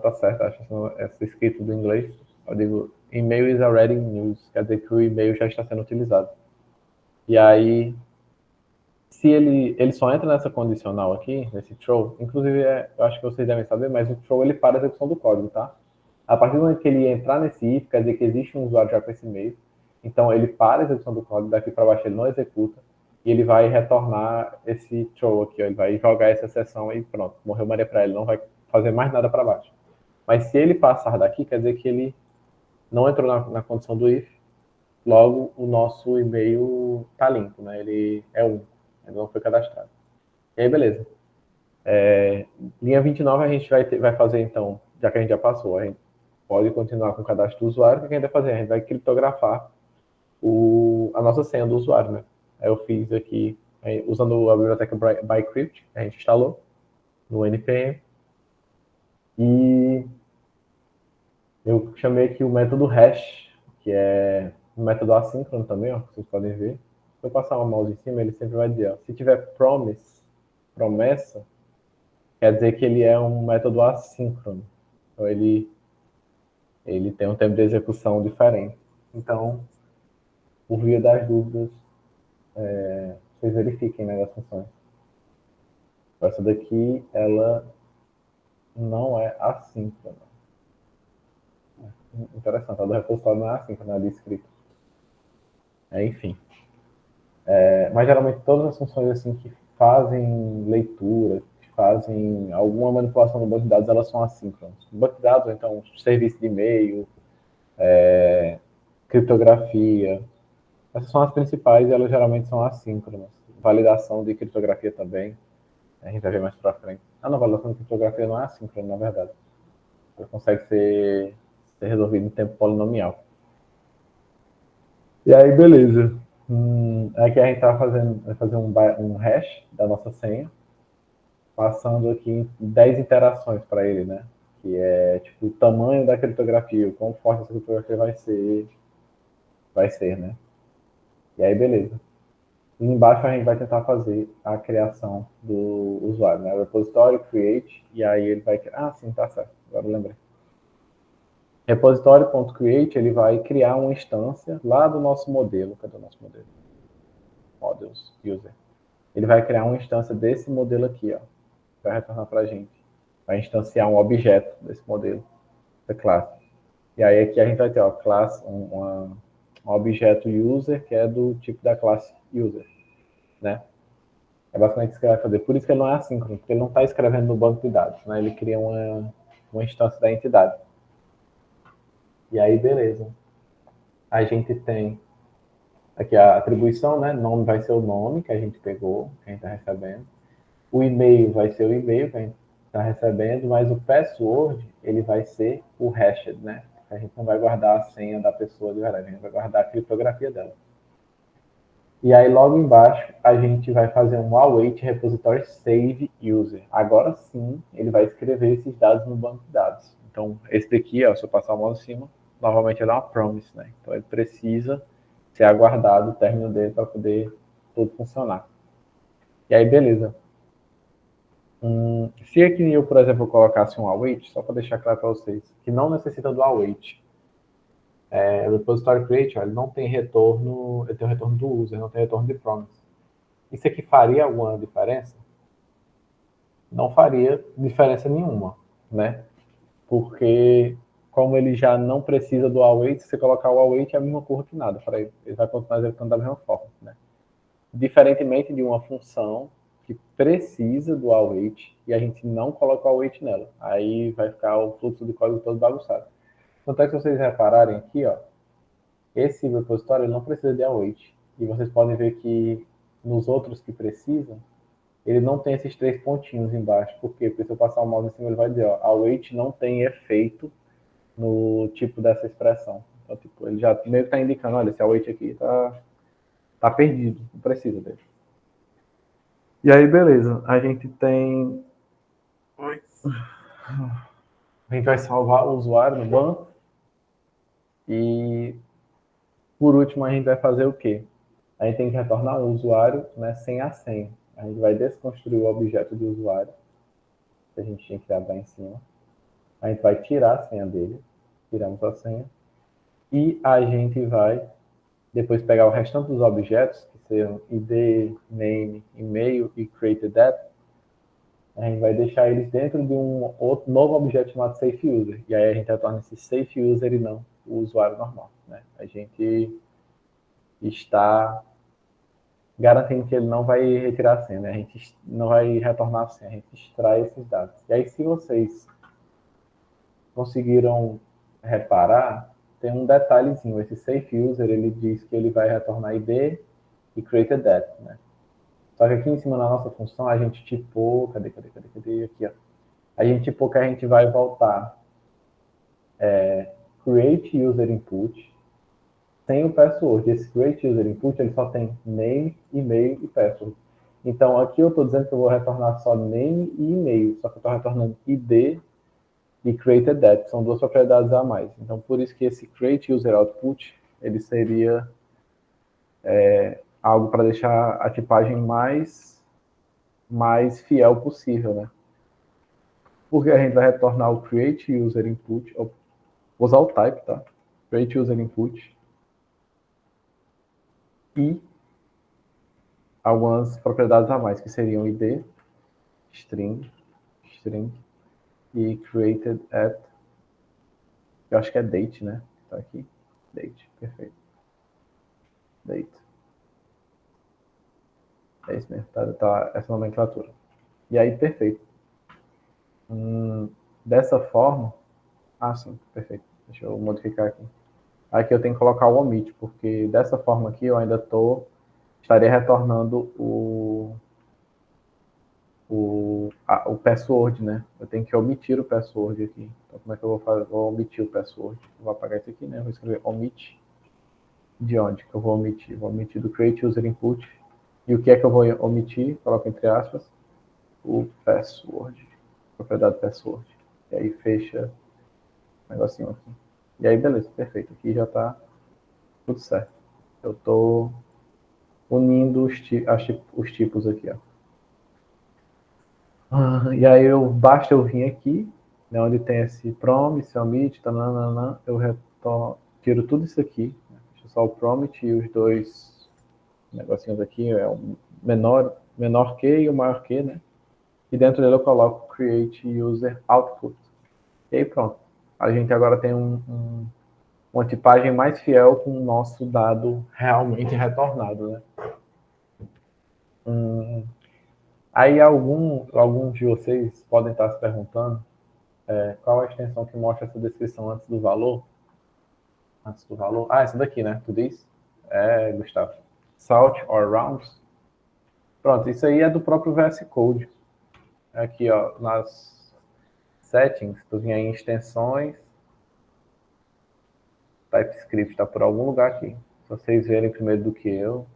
Tá certo, acho essa escrita do inglês. Eu digo e-mail is already in use, quer dizer que o e-mail já está sendo utilizado. E aí, se ele só entra nessa condicional aqui, nesse throw, inclusive eu acho que vocês devem saber, mas o throw ele para a execução do código, tá? A partir do momento que ele entrar nesse if, quer dizer que existe um usuário já com esse e-mail, então ele para a execução do código, daqui para baixo ele não executa, e ele vai retornar esse throw aqui, ó, ele vai jogar essa exceção e pronto, morreu Maria para ele, não vai fazer mais nada para baixo. Mas se ele passar daqui, quer dizer que ele não entrou na condição do if, logo o nosso e-mail está limpo, né? Ele é 1, ele não foi cadastrado. E aí, beleza. Linha 29 a gente vai fazer, então, já que a gente já passou, a gente pode continuar com o cadastro do usuário. O que a gente vai fazer? A gente vai criptografar a nossa senha do usuário, né? Aí eu fiz aqui, usando a biblioteca ByCrypt, a gente instalou no NPM. E eu chamei aqui o método hash, que é um método assíncrono também, ó, que vocês podem ver. Se eu passar o mouse em cima, ele sempre vai dizer, ó, se tiver promessa, quer dizer que ele é um método assíncrono. Então ele tem um tempo de execução diferente. Então, por via das dúvidas, vocês verifiquem, né, as funções. Essa daqui, ela não é assíncrona. Interessante, a do repositório não é assíncrona, é de escrito. Enfim. Mas geralmente todas as funções assim que fazem leitura, que fazem alguma manipulação no banco de dados, elas são assíncronas. O banco de dados, então, serviço de e-mail, criptografia, essas são as principais e elas geralmente são assíncronas. Validação de criptografia também, a gente vai ver mais para frente. Não, validação de criptografia não é assíncrona, na verdade. Ela consegue ser resolvida em tempo polinomial. E aí, beleza. Aqui a gente vai fazer um hash da nossa senha, passando aqui 10 interações para ele, né? Que é tipo o tamanho da criptografia, o quão forte essa criptografia vai ser, né? E aí, beleza. E embaixo a gente vai tentar fazer a criação do usuário, né? Repository, create, e aí ele vai... Ah, sim, tá certo. Agora eu lembrei. Repository.create, ele vai criar uma instância lá do nosso modelo. Cadê o nosso modelo? Models, user. Ele vai criar uma instância desse modelo aqui, ó. Vai retornar para a gente. Vai instanciar um objeto desse modelo, da classe. E aí aqui a gente vai ter, ó, classe, um objeto user, que é do tipo da classe user, né? É basicamente isso que ele vai fazer. Por isso que ele não é assíncrono, porque ele não está escrevendo no banco de dados, né? Ele cria uma instância da entidade. E aí, beleza. A gente tem aqui a atribuição, né? Nome vai ser o nome que a gente pegou, que a gente está recebendo. O e-mail vai ser o e-mail que a gente está recebendo, mas o password, ele vai ser o hashed, né? A gente não vai guardar a senha da pessoa de verdade, a gente vai guardar a criptografia dela. E aí, logo embaixo, a gente vai fazer um await repository save user. Agora sim, ele vai escrever esses dados no banco de dados. Então, esse daqui, ó, se eu passar o mouse em cima, novamente ele é uma promise, né? Então, ele precisa ser aguardado o término dele para poder tudo funcionar. E aí, beleza. Se aqui eu, por exemplo, colocasse um await, só para deixar claro para vocês, que não necessita do await. O repository create, ó, ele não tem retorno, ele tem o retorno do user, não tem retorno de promise. Isso aqui faria alguma diferença? Não faria diferença nenhuma, né? Porque como ele já não precisa do await, se você colocar o await é a mesma coisa que nada para ele. Ele vai continuar executando da mesma forma, né? Diferentemente de uma função que precisa do await e a gente não coloca o await nela. Aí vai ficar o fluxo de código todo bagunçado. Tanto é que se vocês repararem aqui, ó, esse repositório ele não precisa de await. E vocês podem ver que nos outros que precisam, ele não tem esses 3 pontinhos embaixo. Por quê? Porque se eu passar o mouse em cima, ele vai dizer, ó, await não tem efeito no tipo dessa expressão. Então, tipo, ele já meio que está indicando, olha, esse await aqui tá perdido, não precisa dele. E aí, beleza. A gente tem... A gente vai salvar o usuário no banco. E, por último, a gente vai fazer o quê? A gente tem que retornar o usuário, né, sem a senha. A gente vai desconstruir o objeto do usuário, que a gente tinha criado lá em cima. A gente vai tirar a senha dele. Tiramos a senha. E a gente vai depois pegar o restante dos objetos, que seriam id, name, e-mail e created at. A gente vai deixar eles dentro de um outro novo objeto chamado safe user. E aí a gente retorna esse safe user e não o usuário normal, né? A gente está garantindo que ele não vai retirar a senha, né? A gente não vai retornar a senha, a gente extrai esses dados. E aí, se vocês conseguiram reparar, tem um detalhezinho. Esse safe user, ele diz que ele vai retornar id e created at, né? Só que aqui em cima na nossa função, a gente tipou... Cadê? Aqui, ó. A gente tipou que a gente vai voltar create user input sem o password. Esse create user input, ele só tem name, e-mail e password. Então, aqui eu estou dizendo que eu vou retornar só name e e-mail, só que eu estou retornando id e created that, são duas propriedades a mais. Então, por isso que esse create user output, ele seria algo para deixar a tipagem mais fiel possível, né? Porque a gente vai retornar o create user input, vou usar o type, tá? Create user input e algumas propriedades a mais, que seriam id, string e created at, eu acho que é date, né? Tá aqui, date, perfeito. Date. É isso mesmo, tá essa nomenclatura. E aí, perfeito. Dessa forma, sim, perfeito. Deixa eu modificar aqui. Aqui eu tenho que colocar o omit, porque dessa forma aqui eu ainda estaria retornando o password, né? Eu tenho que omitir o password aqui. Então, como é que eu vou fazer? Vou omitir o password. Eu vou apagar isso aqui, né? Vou escrever omit. De onde que eu vou omitir? Vou omitir do create user input. E o que é que eu vou omitir? Coloco entre aspas o password. Propriedade password. E aí fecha o negocinho aqui. E aí, beleza, perfeito. Aqui já tá tudo certo. Eu tô unindo os tipos aqui, ó. E aí basta eu vir aqui, né, onde tem esse prompt, esse omit, eu tiro tudo isso aqui, né, deixa só o prompt e os dois negocinhos aqui, é o menor que e o maior que, né? E dentro dele eu coloco create user output. E aí pronto. A gente agora tem uma tipagem mais fiel com o nosso dado realmente retornado, né? Aí alguns de vocês podem estar se perguntando qual a extensão que mostra essa descrição antes do valor. Antes do valor. Essa daqui, né? Tu diz? Gustavo. Salt or rounds. Pronto, isso aí é do próprio VS Code. Aqui, ó, nas settings, tu vinha em extensões. TypeScript está por algum lugar aqui. Se vocês verem primeiro do que eu.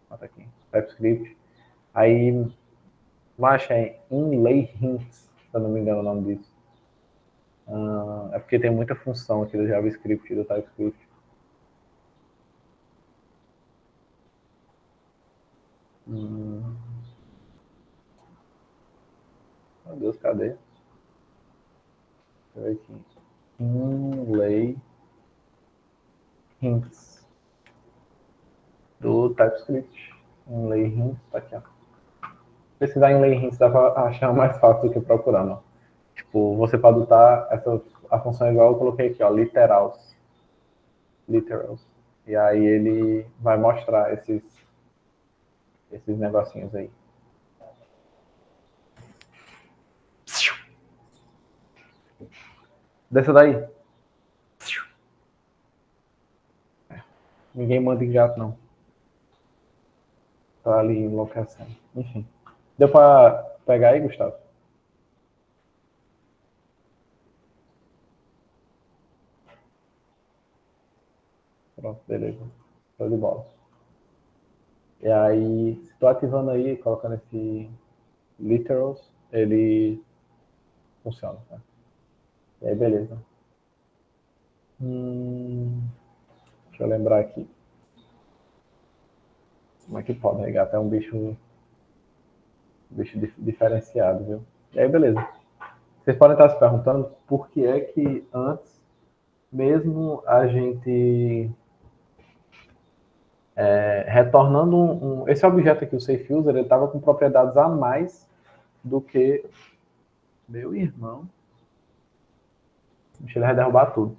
Bota aqui. TypeScript. Aí, marcha é inlay hints, se eu não me engano o nome disso. É porque tem muita função aqui do JavaScript e do TypeScript. Meu Deus, cadê? Deixa eu ver aqui. Inlay hints do TypeScript. Inlay hints, tá aqui, ó. Pesquisar inlay hints dá pra achar mais fácil do que procurando, ó. Tipo, você pode botar a função igual eu coloquei aqui, ó, literals. E aí ele vai mostrar esses negocinhos aí. Desça daí. Ninguém manda em gato, não. Tá ali enlouquecendo. Enfim. Deu pra pegar aí, Gustavo? Pronto, beleza. Show de bola. E aí, se tô ativando aí, colocando esse literals, ele funciona, tá? E aí, beleza. Deixa eu lembrar aqui. Como é que pode, né? Gato é um bicho diferenciado, viu? E aí, beleza. Vocês podem estar se perguntando por que é que antes, mesmo a gente retornando esse objeto aqui, o SafeUser, ele estava com propriedades a mais do que meu irmão. Ele vai derrubar tudo.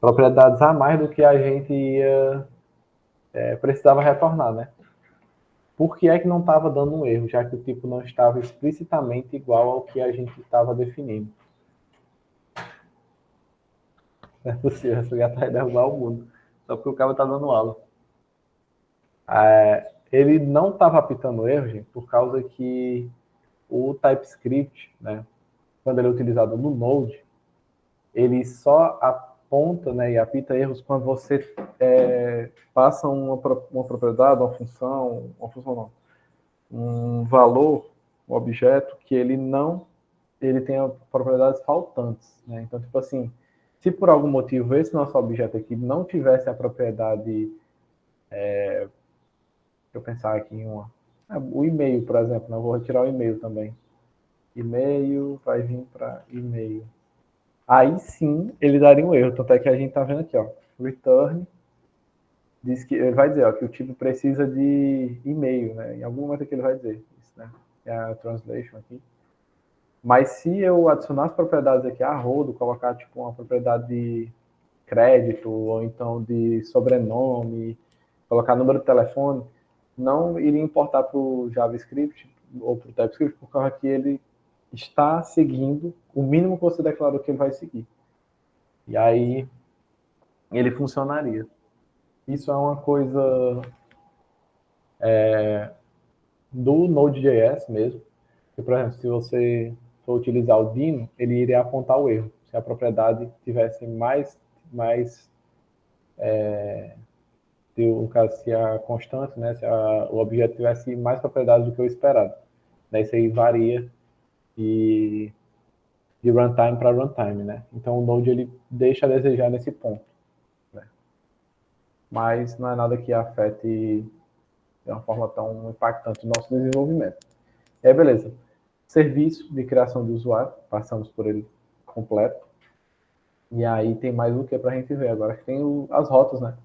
Propriedades a mais do que a gente precisava retornar, né? Por que é que não estava dando um erro, já que o tipo não estava explicitamente igual ao que a gente estava definindo? Não é possível, esse gato vai derrubar o mundo. Só porque o cara está dando aula. Ele não estava apitando erro, gente, por causa que o TypeScript, né, quando ele é utilizado no Node, ele só aponta, né, e apita erros quando você passa uma propriedade, uma função não, um valor, um objeto que ele não ele tem propriedades faltantes, né? Então, tipo assim, se por algum motivo esse nosso objeto aqui não tivesse a propriedade, deixa eu pensar aqui em uma, o e-mail, por exemplo, né? Eu vou retirar o e-mail também. E-mail vai vir para e-mail. Aí sim ele daria um erro, tanto é que a gente tá vendo aqui, ó, return, diz que ele vai dizer, ó, que o tipo precisa de e-mail, né? Em algum momento aqui ele vai dizer isso, né? É a translation aqui. Mas se eu adicionar as propriedades aqui a rodo, colocar tipo uma propriedade de crédito ou então de sobrenome, colocar número de telefone, não iria importar para o JavaScript ou para o TypeScript, por causa que ele está seguindo o mínimo que você declarou que ele vai seguir. E aí ele funcionaria. Isso é uma coisa do Node.js mesmo. Que, por exemplo, se você for utilizar o Dino, ele iria apontar o erro. Se a propriedade tivesse mais no caso, se a constante, né, se o objeto tivesse mais propriedades do que o esperado. Daí isso aí varia de, de runtime para runtime, né? Então o Node ele deixa a desejar nesse ponto, né? Mas não é nada que afete de uma forma tão impactante o nosso desenvolvimento. E aí, beleza. Serviço de criação de usuário, passamos por ele completo. E aí tem mais o que para a gente ver agora, que tem as rotas, né?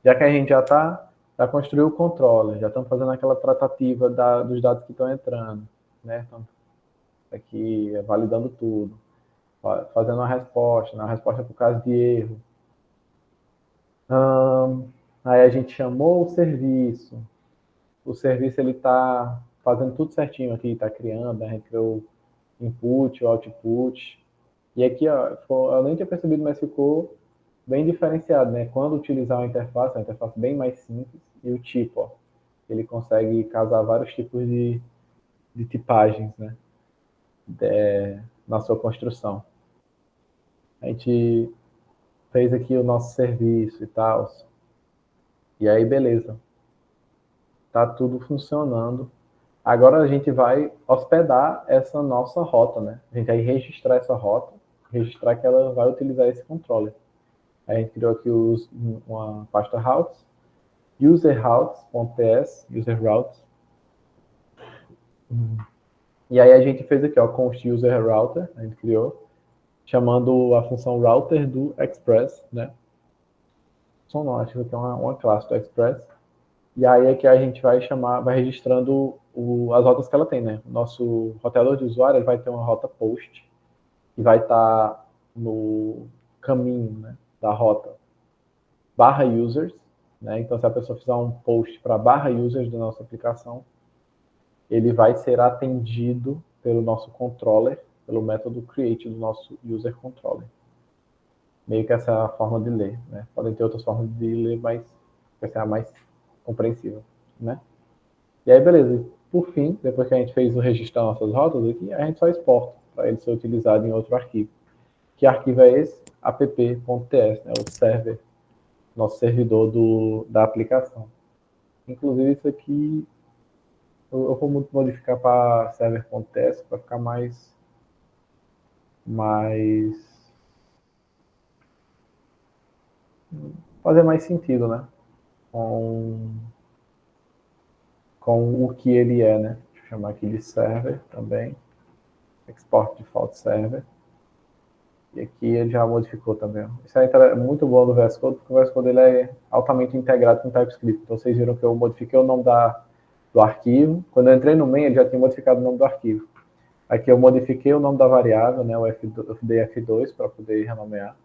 Já que a gente já construiu o controller, já estamos fazendo aquela tratativa dos dados que estão entrando, né? Então, aqui validando tudo, fazendo uma resposta, né? Uma resposta por caso de erro. Aí a gente chamou o serviço ele está fazendo tudo certinho aqui, está criando, né? A gente criou o input, o output, e aqui, ó, eu nem tinha percebido, mas ficou bem diferenciado, né? Quando utilizar uma interface bem mais simples, e o tipo, ó, ele consegue casar vários tipos de tipagens, né? Na sua construção. A gente fez aqui o nosso serviço e tal, e aí beleza, tá tudo funcionando. Agora a gente vai hospedar essa nossa rota, né? A gente vai registrar essa rota, registrar que ela vai utilizar esse controller. A gente criou aqui uma pasta routes, userroutes.ts, userroutes. E aí a gente fez aqui, ó, const user router, a gente criou, chamando a função router do Express, né? Só não, acho que é uma classe do Express. E aí é que a gente vai registrando as rotas que ela tem, né? O nosso roteador de usuário ele vai ter uma rota post, que vai estar no caminho, né, da rota /users, né? Então, se a pessoa fizer um post para /users da nossa aplicação, ele vai ser atendido pelo nosso controller, pelo método create do nosso user controller. Meio que essa é a forma de ler, né? Podem ter outras formas de ler, mas essa é a mais compreensível, né? E aí, beleza. Por fim, depois que a gente fez o registro das nossas rotas aqui, a gente só exporta para ele ser utilizado em outro arquivo. Que arquivo é esse? app.ts, né? O server, nosso servidor da aplicação. Inclusive, isso aqui eu vou modificar para server.ts para ficar mais fazer mais sentido, né? Com, com o que ele é, né? Deixa eu chamar aqui de server também. Export default server. E aqui ele já modificou também. Isso aí é muito bom do VS Code, porque o VS Code ele é altamente integrado com o TypeScript. Então vocês viram que eu modifiquei o nome do arquivo. Quando eu entrei no main, ele já tinha modificado o nome do arquivo. Aqui eu modifiquei o nome da variável, né, eu dei F2 para poder renomear.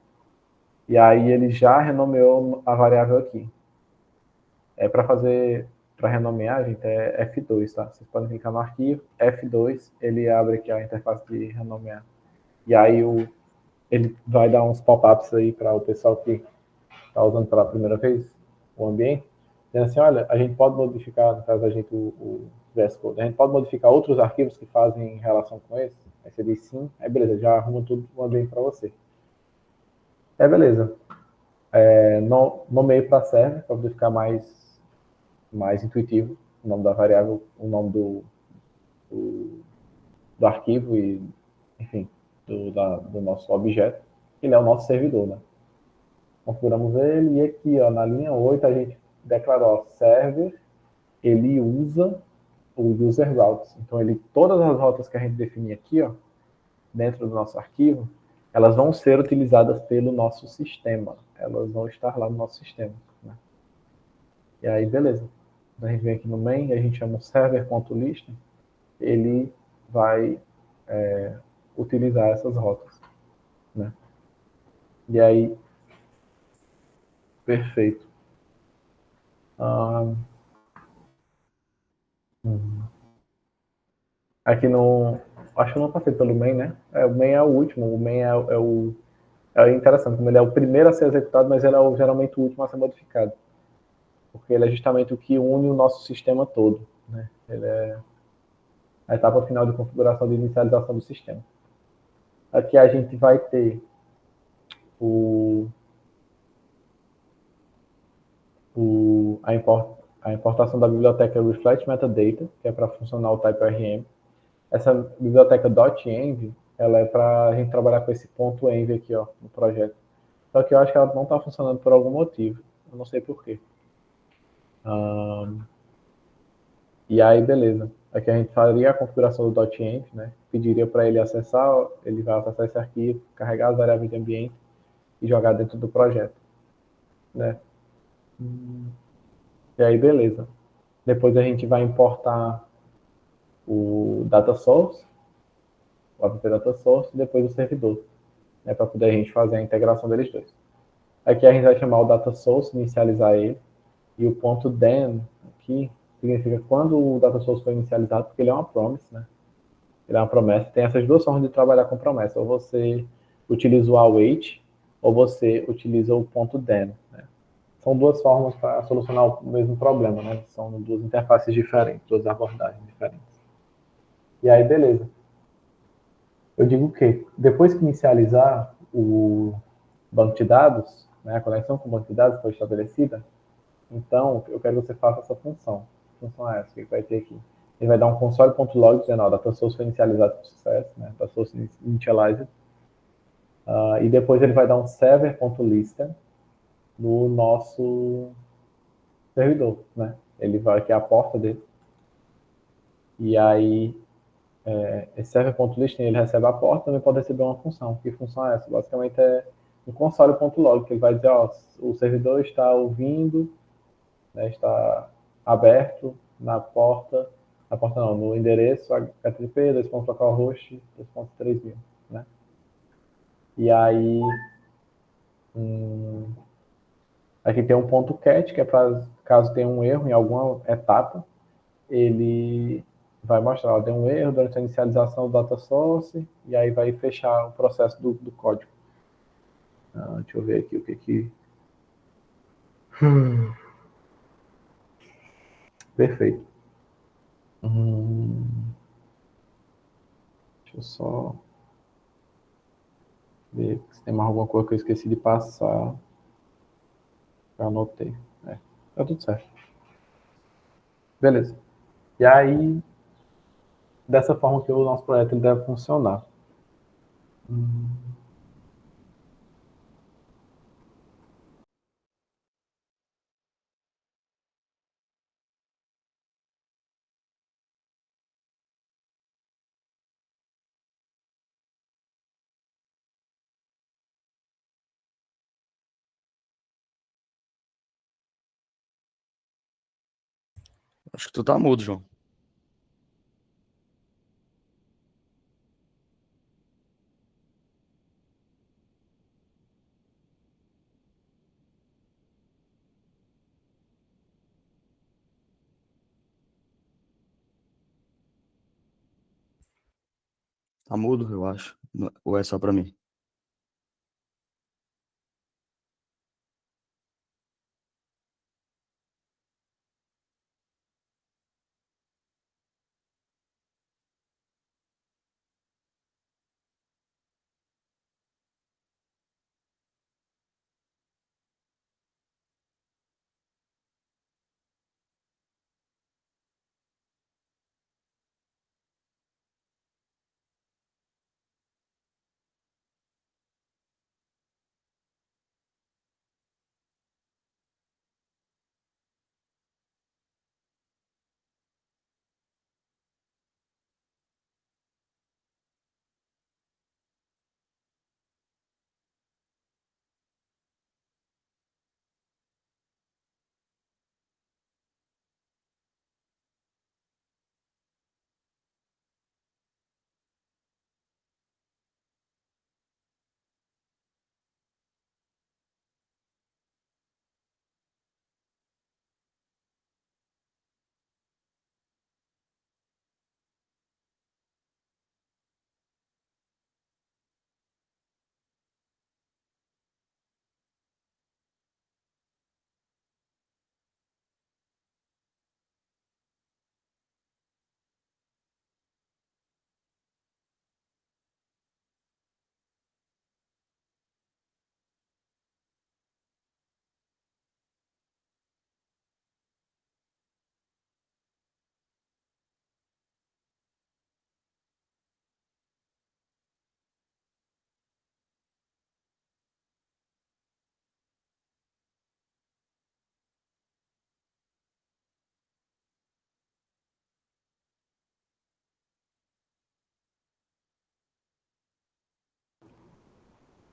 E aí ele já renomeou a variável aqui. Para renomear, gente, é F2, tá? Vocês podem clicar no arquivo, F2, ele abre aqui a interface de renomear. E aí ele vai dar uns pop-ups aí para o pessoal que está usando pela primeira vez o ambiente, dizendo assim, olha, a gente pode modificar, no caso da gente, o VS Code, a gente pode modificar outros arquivos que fazem relação com esse? Aí você diz sim, aí beleza, já arruma tudo o ambiente para você. Beleza. Nomeio para server, para poder ficar mais intuitivo, o nome da variável, o nome do arquivo e enfim, do nosso objeto. Ele é o nosso servidor, né? Configuramos ele e aqui, ó, na linha 8 a gente declarou, ó, server, ele usa o user routes. Então, todas as rotas que a gente definir aqui, ó, dentro do nosso arquivo, elas vão ser utilizadas pelo nosso sistema. Elas vão estar lá no nosso sistema. Né? E aí, beleza. A gente vem aqui no main, a gente chama o server.list, ele vai utilizar essas rotas. Né? E aí, perfeito. Ah, aqui no. Acho que eu não passei pelo main, né? O main é o último. O main é interessante, como ele é o primeiro a ser executado, mas ele é geralmente o último a ser modificado. Porque ele é justamente o que une o nosso sistema todo. Né? Ele é a etapa final de configuração de inicialização do sistema. Aqui a gente vai ter o, a importação da biblioteca Reflect Metadata, que é para funcionar o TypeRM. Essa biblioteca .env, ela é para a gente trabalhar com esse ponto .env aqui, ó, no projeto. Só que eu acho que ela não está funcionando por algum motivo. Eu não sei porquê. E aí, beleza. Aqui a gente faria a configuração do .env, né? Pediria para ele acessar, ele vai acessar esse arquivo, carregar as variáveis de ambiente e jogar dentro do projeto, né? E aí, beleza. Depois a gente vai importar o data source, o app data source, e depois o servidor, né? Para poder a gente fazer a integração deles dois. Aqui a gente vai chamar o data source, inicializar ele, e o ponto then aqui significa quando o data source foi inicializado, porque ele é uma promise, né? Ele é uma promessa. Tem essas duas formas de trabalhar com promessa. Ou você utiliza o await, ou você utiliza o ponto then. Né? São duas formas para solucionar o mesmo problema, né? São duas interfaces diferentes, duas abordagens diferentes. E aí, beleza. Eu digo que depois que inicializar o banco de dados, né, a conexão com o banco de dados foi estabelecida, então eu quero que você faça essa função. Que função é essa? O que vai ter aqui? Ele vai dar um console.log dizendo, ó, data source foi inicializado com sucesso, né? Data source initialized. E depois ele vai dar um server.listen no nosso servidor, né? Ele vai aqui a porta dele. E aí, esse server.listen, ele recebe a porta, também pode receber uma função. Que função é essa? Basicamente é um console.log, que ele vai dizer, ó, o servidor está ouvindo, né, está aberto na porta não, no endereço http localhost 2.3.000, né? E aí, aqui tem um ponto cat, que é para caso tenha um erro em alguma etapa, ele vai mostrar, ó, deu um erro durante a inicialização do data source, e aí vai fechar o processo do código. Deixa eu ver aqui o que que... Perfeito. Deixa eu só ver se tem mais alguma coisa que eu esqueci de passar. Eu anotei. Tá tudo certo. Beleza. E aí, dessa forma que o nosso projeto ele deve funcionar. Acho que tu tá mudo, João. Tá mudo, eu acho. Ou é só pra mim?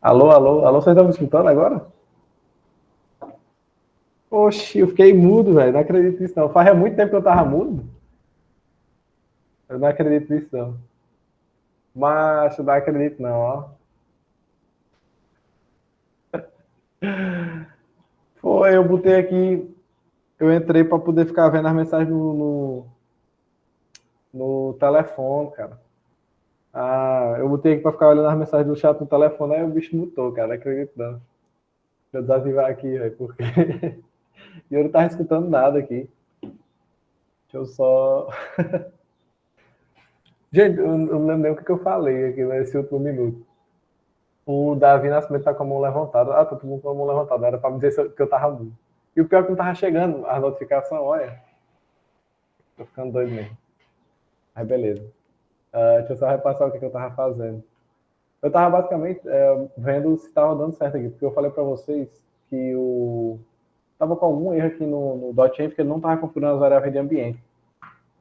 Alô, alô, alô, vocês estão me escutando agora? Oxi, eu fiquei mudo, velho. Não acredito nisso, não. Faz muito tempo que eu tava mudo. Eu não acredito nisso, não. Mas eu não acredito, não, ó. Foi, eu botei aqui. Eu entrei pra poder ficar vendo as mensagens no telefone, cara. Ah, eu botei aqui pra ficar olhando as mensagens do chat no telefone, aí o bicho mutou, cara. Não acredito, não. Deixa eu desativar aqui, velho, porque. E eu não tava escutando nada aqui. Deixa eu só. Gente, eu não lembro nem o que eu falei aqui nesse último minuto. O Davi Nascimento tá com a mão levantada. Ah, tá todo mundo com a mão levantada. Era pra me dizer que eu tava mudo. E o pior é que não tava chegando a notificação, olha. Tô ficando doido mesmo. Aí, beleza. Deixa eu só repassar o que eu tava fazendo. Eu tava basicamente vendo se tava dando certo aqui, porque eu falei pra vocês que tava com algum erro aqui no .env, porque ele não tava configurando as variáveis de ambiente.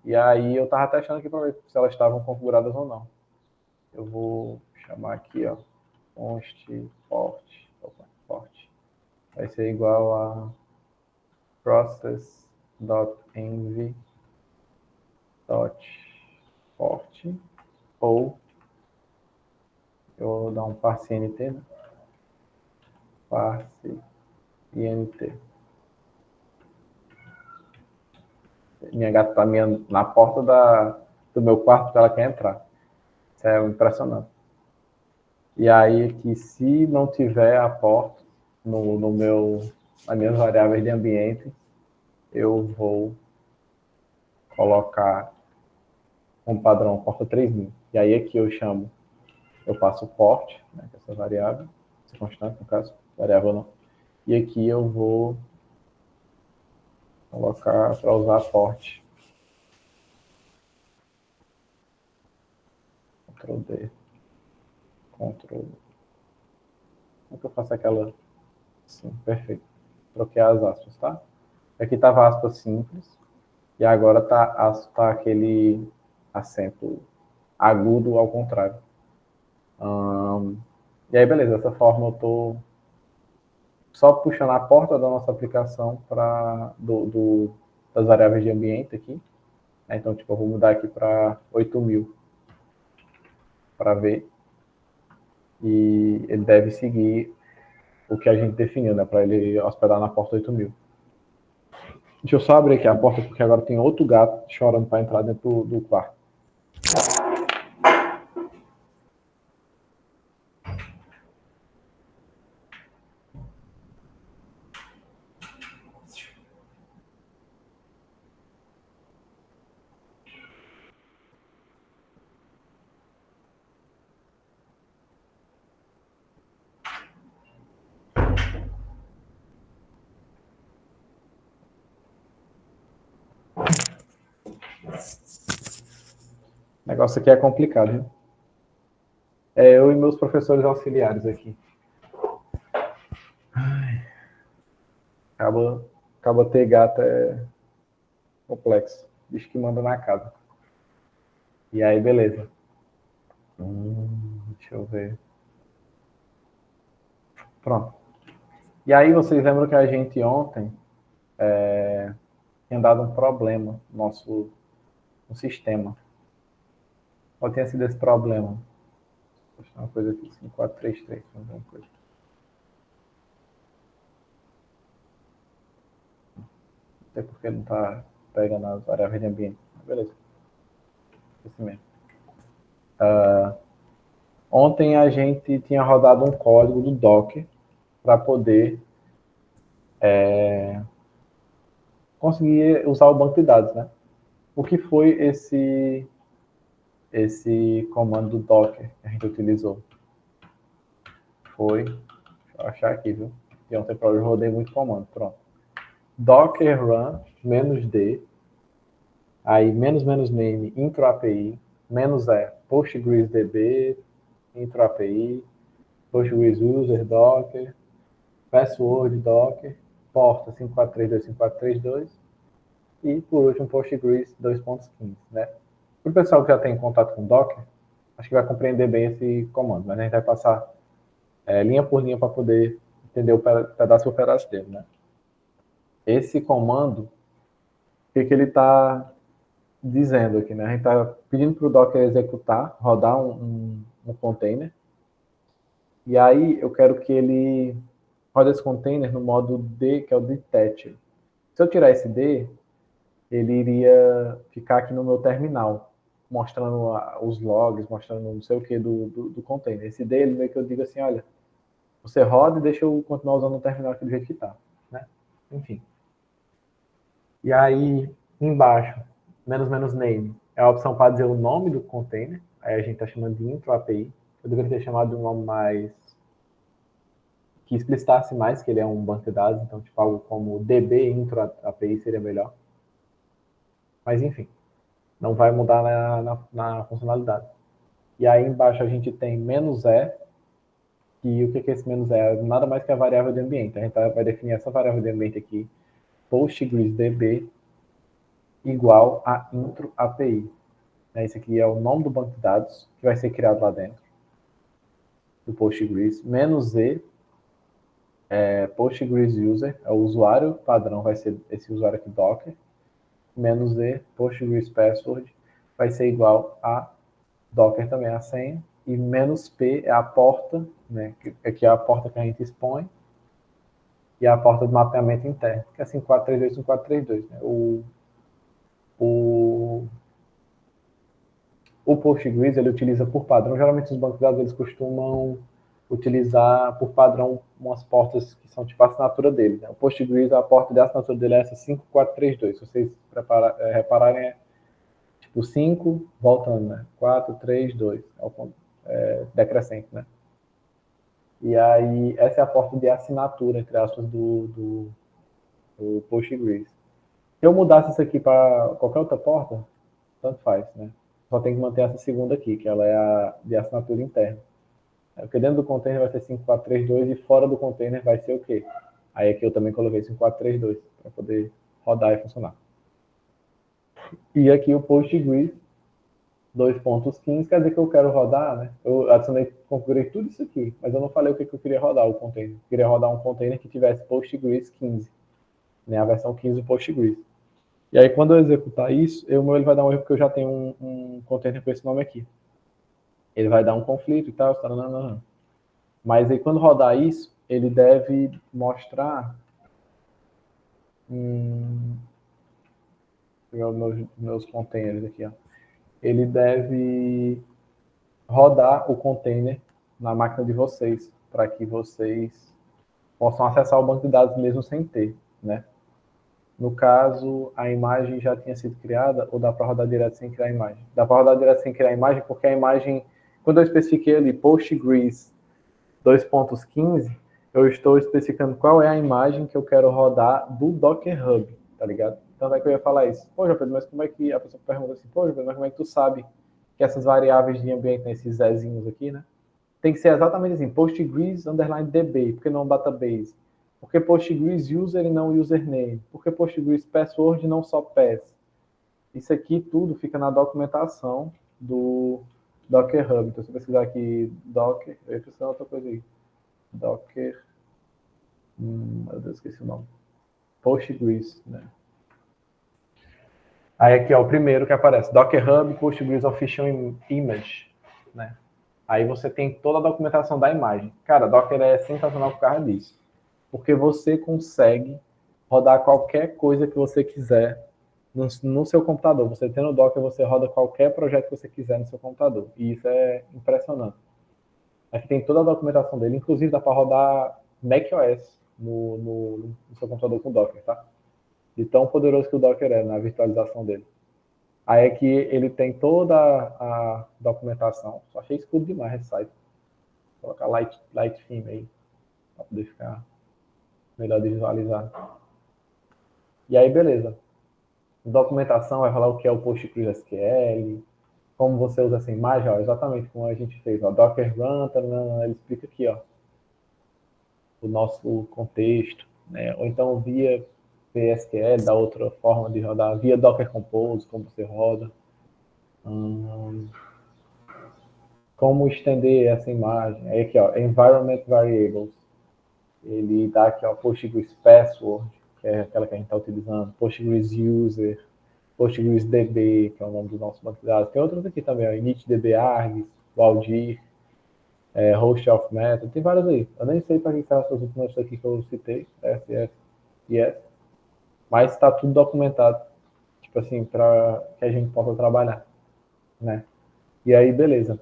E aí eu tava testando aqui pra ver se elas estavam configuradas ou não. Eu vou chamar aqui, ó, const port. Vai ser igual a process.env.port ou eu vou dar um parse int, né? Parse int. Minha gata tá na porta do meu quarto que ela quer entrar. Isso é impressionante. E aí que se não tiver a porta nas minhas variáveis de ambiente, eu vou colocar como padrão porta 3000. E aí aqui eu passo o port, né, que é essa variável, essa constante no caso, variável não. E aqui eu vou colocar para usar port. Ctrl D. Ctrl. Como é que eu faço aquela? Sim, perfeito. Troquei as aspas, tá? Aqui estava aspas simples. E agora tá aquele acento agudo ao contrário. E aí, beleza. Dessa forma, eu tô só puxando a porta da nossa aplicação das variáveis de ambiente aqui. Então, tipo, eu vou mudar aqui para 8000 para ver. E ele deve seguir o que a gente definiu, né? Para ele hospedar na porta 8000. Deixa eu só abrir aqui a porta, porque agora tem outro gato chorando para entrar dentro do quarto. O negócio aqui é complicado, viu? É eu e meus professores auxiliares aqui. Acaba ter gato é complexo. Bicho que manda na casa. E aí, beleza. Deixa eu ver. Pronto. E aí, vocês lembram que a gente ontem tinha dado um problema no sistema. Qual tinha sido esse problema? Vou mostrar uma coisa aqui, 5433. Vamos ver uma coisa. Não sei porque não está pegando as variáveis de ambiente. Beleza. Esse mesmo. Ontem a gente tinha rodado um código do Docker para poder conseguir usar o banco de dados, né? O que foi esse comando do Docker que a gente utilizou? Deixa eu achar aqui, viu? E ontem eu rodei muito comando, pronto. Docker run -d, aí -name intro API, -postgresdb intro API, Postgres user docker, password docker, porta 5432542 e por último Postgres 2.15, né? Para o pessoal que já tem contato com Docker, acho que vai compreender bem esse comando, mas a gente vai passar linha por linha para poder entender o pedaço por pedaço dele, né? Esse comando, o que ele está dizendo aqui, né? A gente está pedindo para o Docker executar, rodar um container, e aí eu quero que ele rode esse container no modo D, que é o detach. Se eu tirar esse D, ele iria ficar aqui no meu terminal, mostrando os logs, mostrando não sei o que do container. Esse D, ele meio que eu digo assim, olha, você roda e deixa eu continuar usando o terminal aqui do jeito que está, né? Enfim. E aí, embaixo, menos name, é a opção para dizer o nome do container. Aí a gente está chamando de intro API. Eu deveria ter chamado de um nome mais que explicitasse mais que ele é um banco de dados, então tipo algo como DB intro API seria melhor. Mas enfim, não vai mudar na funcionalidade. E aí embaixo a gente tem "-e", e o que é esse "-e"? É nada mais que a variável de ambiente. A gente vai definir essa variável de ambiente aqui, PostgreSDB igual a intro API. Esse aqui é o nome do banco de dados que vai ser criado lá dentro do Postgres. "-e" é Postgres user, é o usuário padrão, vai ser esse usuário aqui Docker. "-e Postgres password vai ser igual a Docker também, a senha. E "-p" é a porta, né, que é a porta que a gente expõe, e a porta do mapeamento interno, que é 5432, 5432. Né? O Postgres, ele utiliza por padrão, geralmente os bancos de dados eles costumam utilizar por padrão umas portas que são tipo a assinatura dele. Né? O Postgres, a porta de assinatura dele é essa 5432. Se vocês repararem, é tipo 5, voltando, né? 4, 3, 2, decrescente, né? E aí, essa é a porta de assinatura, entre aspas, do Postgres. Se eu mudasse isso aqui para qualquer outra porta, tanto faz, né? Só tem que manter essa segunda aqui, que ela é a de assinatura interna. Porque dentro do container vai ser 5432 e fora do container vai ser o quê? Aí aqui eu também coloquei 5432 para poder rodar e funcionar. E aqui o Postgres 2.15 quer dizer que eu quero rodar, né? Eu adicionei, configurei tudo isso aqui, mas eu não falei o que eu queria rodar o container. Eu queria rodar um container que tivesse Postgres 15, né? A versão 15 do Postgres. E aí quando eu executar isso, ele vai dar um erro porque eu já tenho um container com esse nome aqui. Ele vai dar um conflito e tal, mas aí quando rodar isso, ele deve mostrar meus containers aqui, ó. Ele deve rodar o container na máquina de vocês, para que vocês possam acessar o banco de dados mesmo sem ter, né? No caso, a imagem já tinha sido criada ou dá para rodar direto sem criar a imagem? Dá para rodar direto sem criar a imagem, porque a imagem, quando eu especifiquei ali Postgres 2.15, eu estou especificando qual é a imagem que eu quero rodar do Docker Hub, tá ligado? Então é que eu ia falar isso. Pô, João Pedro, mas como é que... A pessoa pergunta assim, pô, João Pedro, mas como é que tu sabe que essas variáveis de ambiente, esses zezinhos aqui, né? Tem que ser exatamente assim, Postgres _DB, porque não database? Porque Postgres user e não username? Porque Postgres password e não só pass? Isso aqui tudo fica na documentação do Docker Hub. Então, se eu pesquisar aqui Docker, eu ia precisar outra coisa aí. Docker, meu Deus, esqueci o nome. Postgres, né? Aí aqui é o primeiro que aparece, Docker Hub Postgres Official Image, né? Aí você tem toda a documentação da imagem. Cara, Docker é sensacional por causa disso. Porque você consegue rodar qualquer coisa que você quiser no seu computador. Você tendo o Docker, você roda qualquer projeto que você quiser no seu computador. E isso é impressionante. Aqui tem toda a documentação dele, inclusive dá para rodar macOS no seu computador com Docker, tá? De tão poderoso que o Docker é na virtualização dele. Aí aqui ele tem toda a documentação. Só achei escuro demais esse site. Vou colocar light theme aí, para poder ficar melhor de visualizar. E aí, beleza. Documentação vai falar o que é o PostgreSQL, como você usa essa imagem, ó, exatamente como a gente fez. Ó, Docker Run, ele explica aqui, ó, o nosso contexto, né? Ou então via PSQL, da outra forma de rodar, via Docker Compose, como você roda. Como como estender essa imagem. Aí aqui, ó, Environment Variables. Ele dá aqui, ó, Postgres Password, que é aquela que a gente está utilizando, Postgres User, Postgres DB, que é o nome do nosso banco de dados. Tem outros aqui também, ó, InitDB Args, Valdir, Host of Method, tem vários aí. Eu nem sei para que são essas últimas aqui que eu citei, SS e S, mas está tudo documentado, tipo assim, para que a gente possa trabalhar, né? E aí, beleza.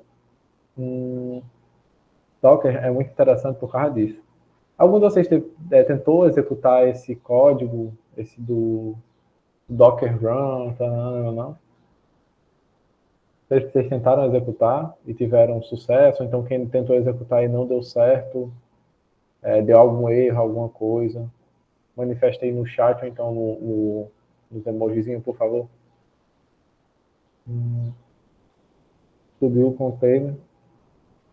Docker é muito interessante por causa disso. Algum de vocês tentou executar esse código, esse do Docker Run, não? Vocês tentaram executar e tiveram sucesso, então quem tentou executar e não deu certo, deu algum erro, alguma coisa, manifesta aí no chat ou então nos emojizinhos, por favor. Subiu o container,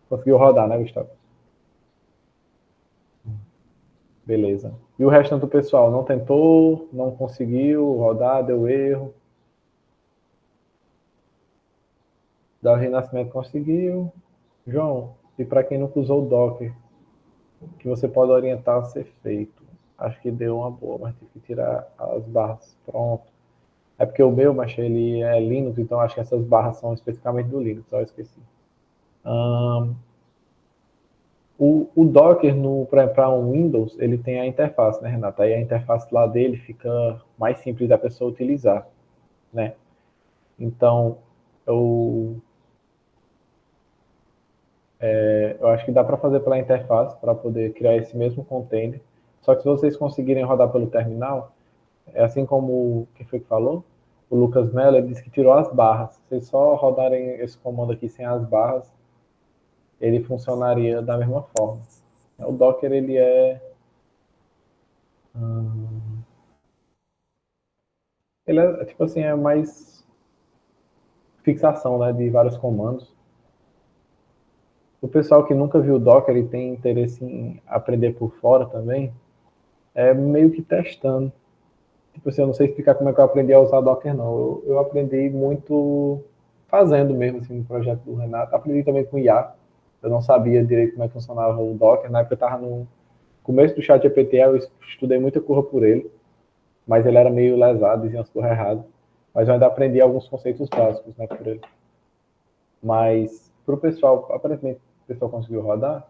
conseguiu rodar, né, Gustavo? Beleza. E o restante do pessoal não tentou, não conseguiu rodar, deu erro. Davi Nascimento conseguiu. João, e para quem nunca usou o Docker, que você pode orientar a ser feito? Acho que deu uma boa, mas tive que tirar as barras. Pronto. É porque o meu, mas ele é Linux, então acho que essas barras são especificamente do Linux, só esqueci. O Docker, para um Windows, ele tem a interface, né, Renata? Aí a interface lá dele fica mais simples da pessoa utilizar, né? Então, eu acho que dá para fazer pela interface, para poder criar esse mesmo container. Só que se vocês conseguirem rodar pelo terminal, é assim como quem foi que falou? O Lucas Mello, ele disse que tirou as barras. Se vocês só rodarem esse comando aqui sem as barras, ele funcionaria da mesma forma. O Docker, ele tipo assim, é mais fixação, né, de vários comandos. O pessoal que nunca viu o Docker e tem interesse em aprender por fora também, é meio que testando. Tipo assim, eu não sei explicar como é que eu aprendi a usar Docker, não. Eu aprendi muito fazendo mesmo, assim, no projeto do Renato. Aprendi também com IA. Eu não sabia direito como é que funcionava o Docker. Na época eu estava no começo do ChatGPT, eu estudei muita curva por ele, mas ele era meio lesado, dizia umas coisas erradas. Mas eu ainda aprendi alguns conceitos básicos, né, por ele. Mas, para o pessoal, aparentemente, o pessoal conseguiu rodar,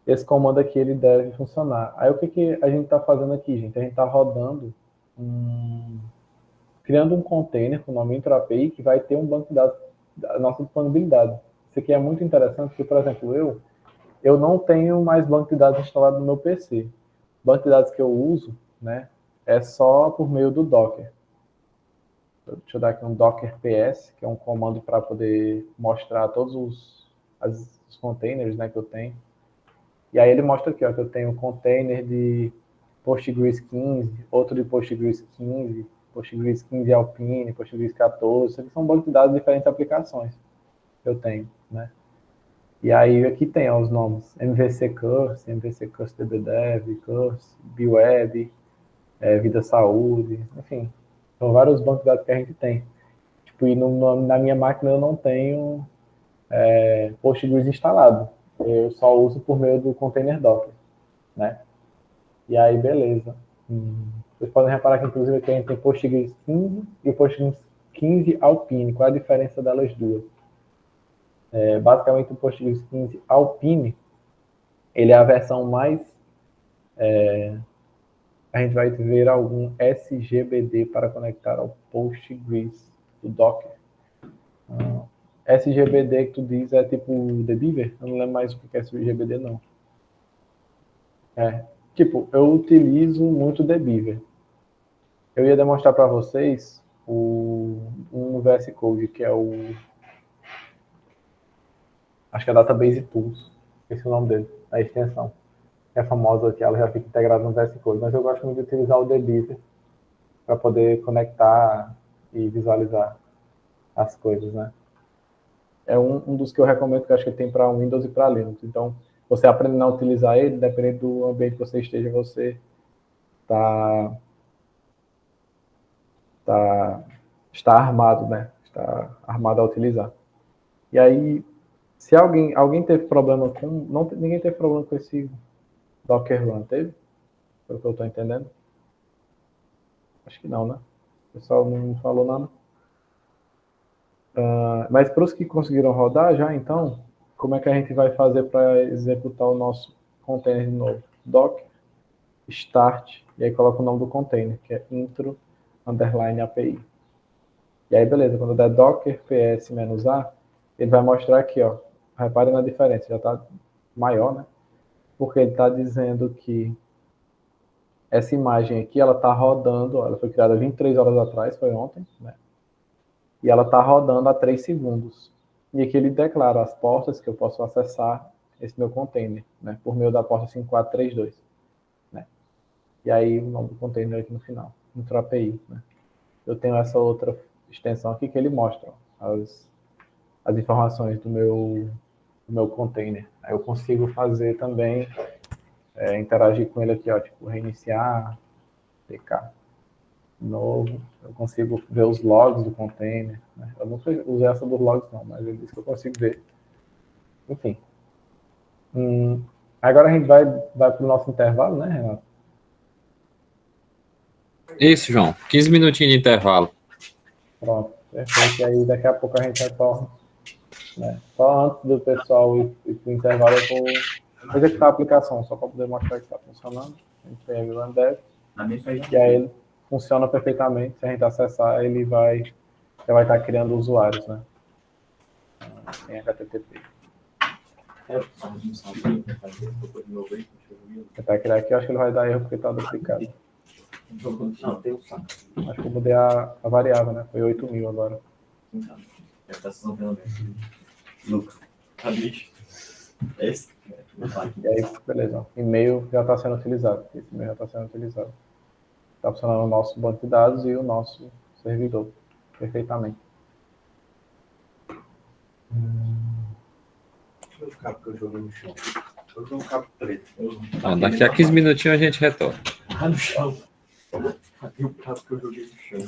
esse comando aqui, ele deve funcionar. Aí, o que a gente está fazendo aqui, gente? A gente está rodando criando um container com o nome Intro API que vai ter um banco de dados da nossa disponibilidade. Isso aqui é muito interessante porque, por exemplo, eu não tenho mais banco de dados instalado no meu PC. O banco de dados que eu uso, né, é só por meio do Docker. Deixa eu dar aqui um Docker PS, que é um comando para poder mostrar todos os containers, né, que eu tenho. E aí ele mostra aqui, ó, que eu tenho um container de Postgres 15, outro de Postgres 15, Postgres 15 Alpine, Postgres 14, isso aqui são bancos de dados de diferentes aplicações que eu tenho, né? E aí aqui tem ó, os nomes MVC Curse, MVC Curse DBDev, Curse, BWeb, Vida Saúde, enfim, são vários bancos de dados que a gente tem. Tipo, e na minha máquina eu não tenho Postgres instalado, eu só uso por meio do container Docker, né? E aí, beleza. Vocês podem reparar que, inclusive, aqui a gente tem Postgres 15 e o Postgres 15 Alpine. Qual é a diferença delas duas? Basicamente, o Postgres 15 Alpine, ele é a versão mais... a gente vai ver algum SGBD para conectar ao Postgres do Docker. SGBD que tu diz é tipo The Beaver? Eu não lembro mais o que é SGBD, não. Tipo, eu utilizo muito The Beaver. Eu ia demonstrar para vocês um VS Code, que é acho que é Database Tools, esse é o nome dele, a extensão. É famosa que ela já fica integrada no VS Code, mas eu gosto muito de utilizar o Debiver para poder conectar e visualizar as coisas, né? É um dos que eu recomendo, que eu acho que tem para Windows e para Linux. Então, você aprendendo a utilizar ele, dependendo do ambiente que você esteja, você está armado, né? Está armado a utilizar. E aí, Se alguém teve problema com... ninguém teve problema com esse Docker Run, teve? Pelo que eu estou entendendo. Acho que não, né? O pessoal não falou nada. Mas para os que conseguiram rodar já, então, como é que a gente vai fazer para executar o nosso container de novo? Docker, start, e aí coloca o nome do container, que é intro_API. E aí, beleza, quando der docker ps-a, ele vai mostrar aqui, ó. Repare na diferença, já está maior, né? Porque ele está dizendo que essa imagem aqui, ela está rodando, ó, ela foi criada 23 horas atrás, foi ontem, né? E ela está rodando a 3 segundos. E aqui ele declara as portas que eu posso acessar esse meu container, né? Por meio da porta 5432, né? E aí o nome do container aqui no final, intro API, né? Eu tenho essa outra extensão aqui que ele mostra ó, as informações do meu container. Aí eu consigo fazer também, interagir com ele aqui, ó, tipo reiniciar, TK novo, eu consigo ver os logs do container, né? Eu nunca usei essa dos logs não, mas ele disse que eu consigo ver. Enfim. Agora a gente vai para o nosso intervalo, né, Renato? Isso, João. 15 minutinhos de intervalo. Pronto, perfeito. E aí daqui a pouco a gente retorna. Né? Só antes do pessoal ir para o intervalo, eu vou executar a aplicação, só para poder mostrar que está funcionando. A gente tem o Rundev, e aí ele funciona perfeitamente. Se a gente acessar, ele já vai estar criando usuários, né? Em HTTP. Tentar criar aqui, eu acho que ele vai dar erro porque está duplicado. Não, tem um saco. Acho que eu mudei a variável, né? Foi 8.000 agora. Lucas. A bicho. Esse? E aí, beleza. E-mail já está sendo utilizado. Esse e-mail já está sendo utilizado. Está funcionando o nosso banco de dados e o nosso servidor. Perfeitamente. Deixa eu ver o cabo que eu joguei no chão. Eu joguei um cabo preto. Então, daqui a 15 minutinhos a gente retorna. Tá no chão. Tem um cabo que eu joguei no chão.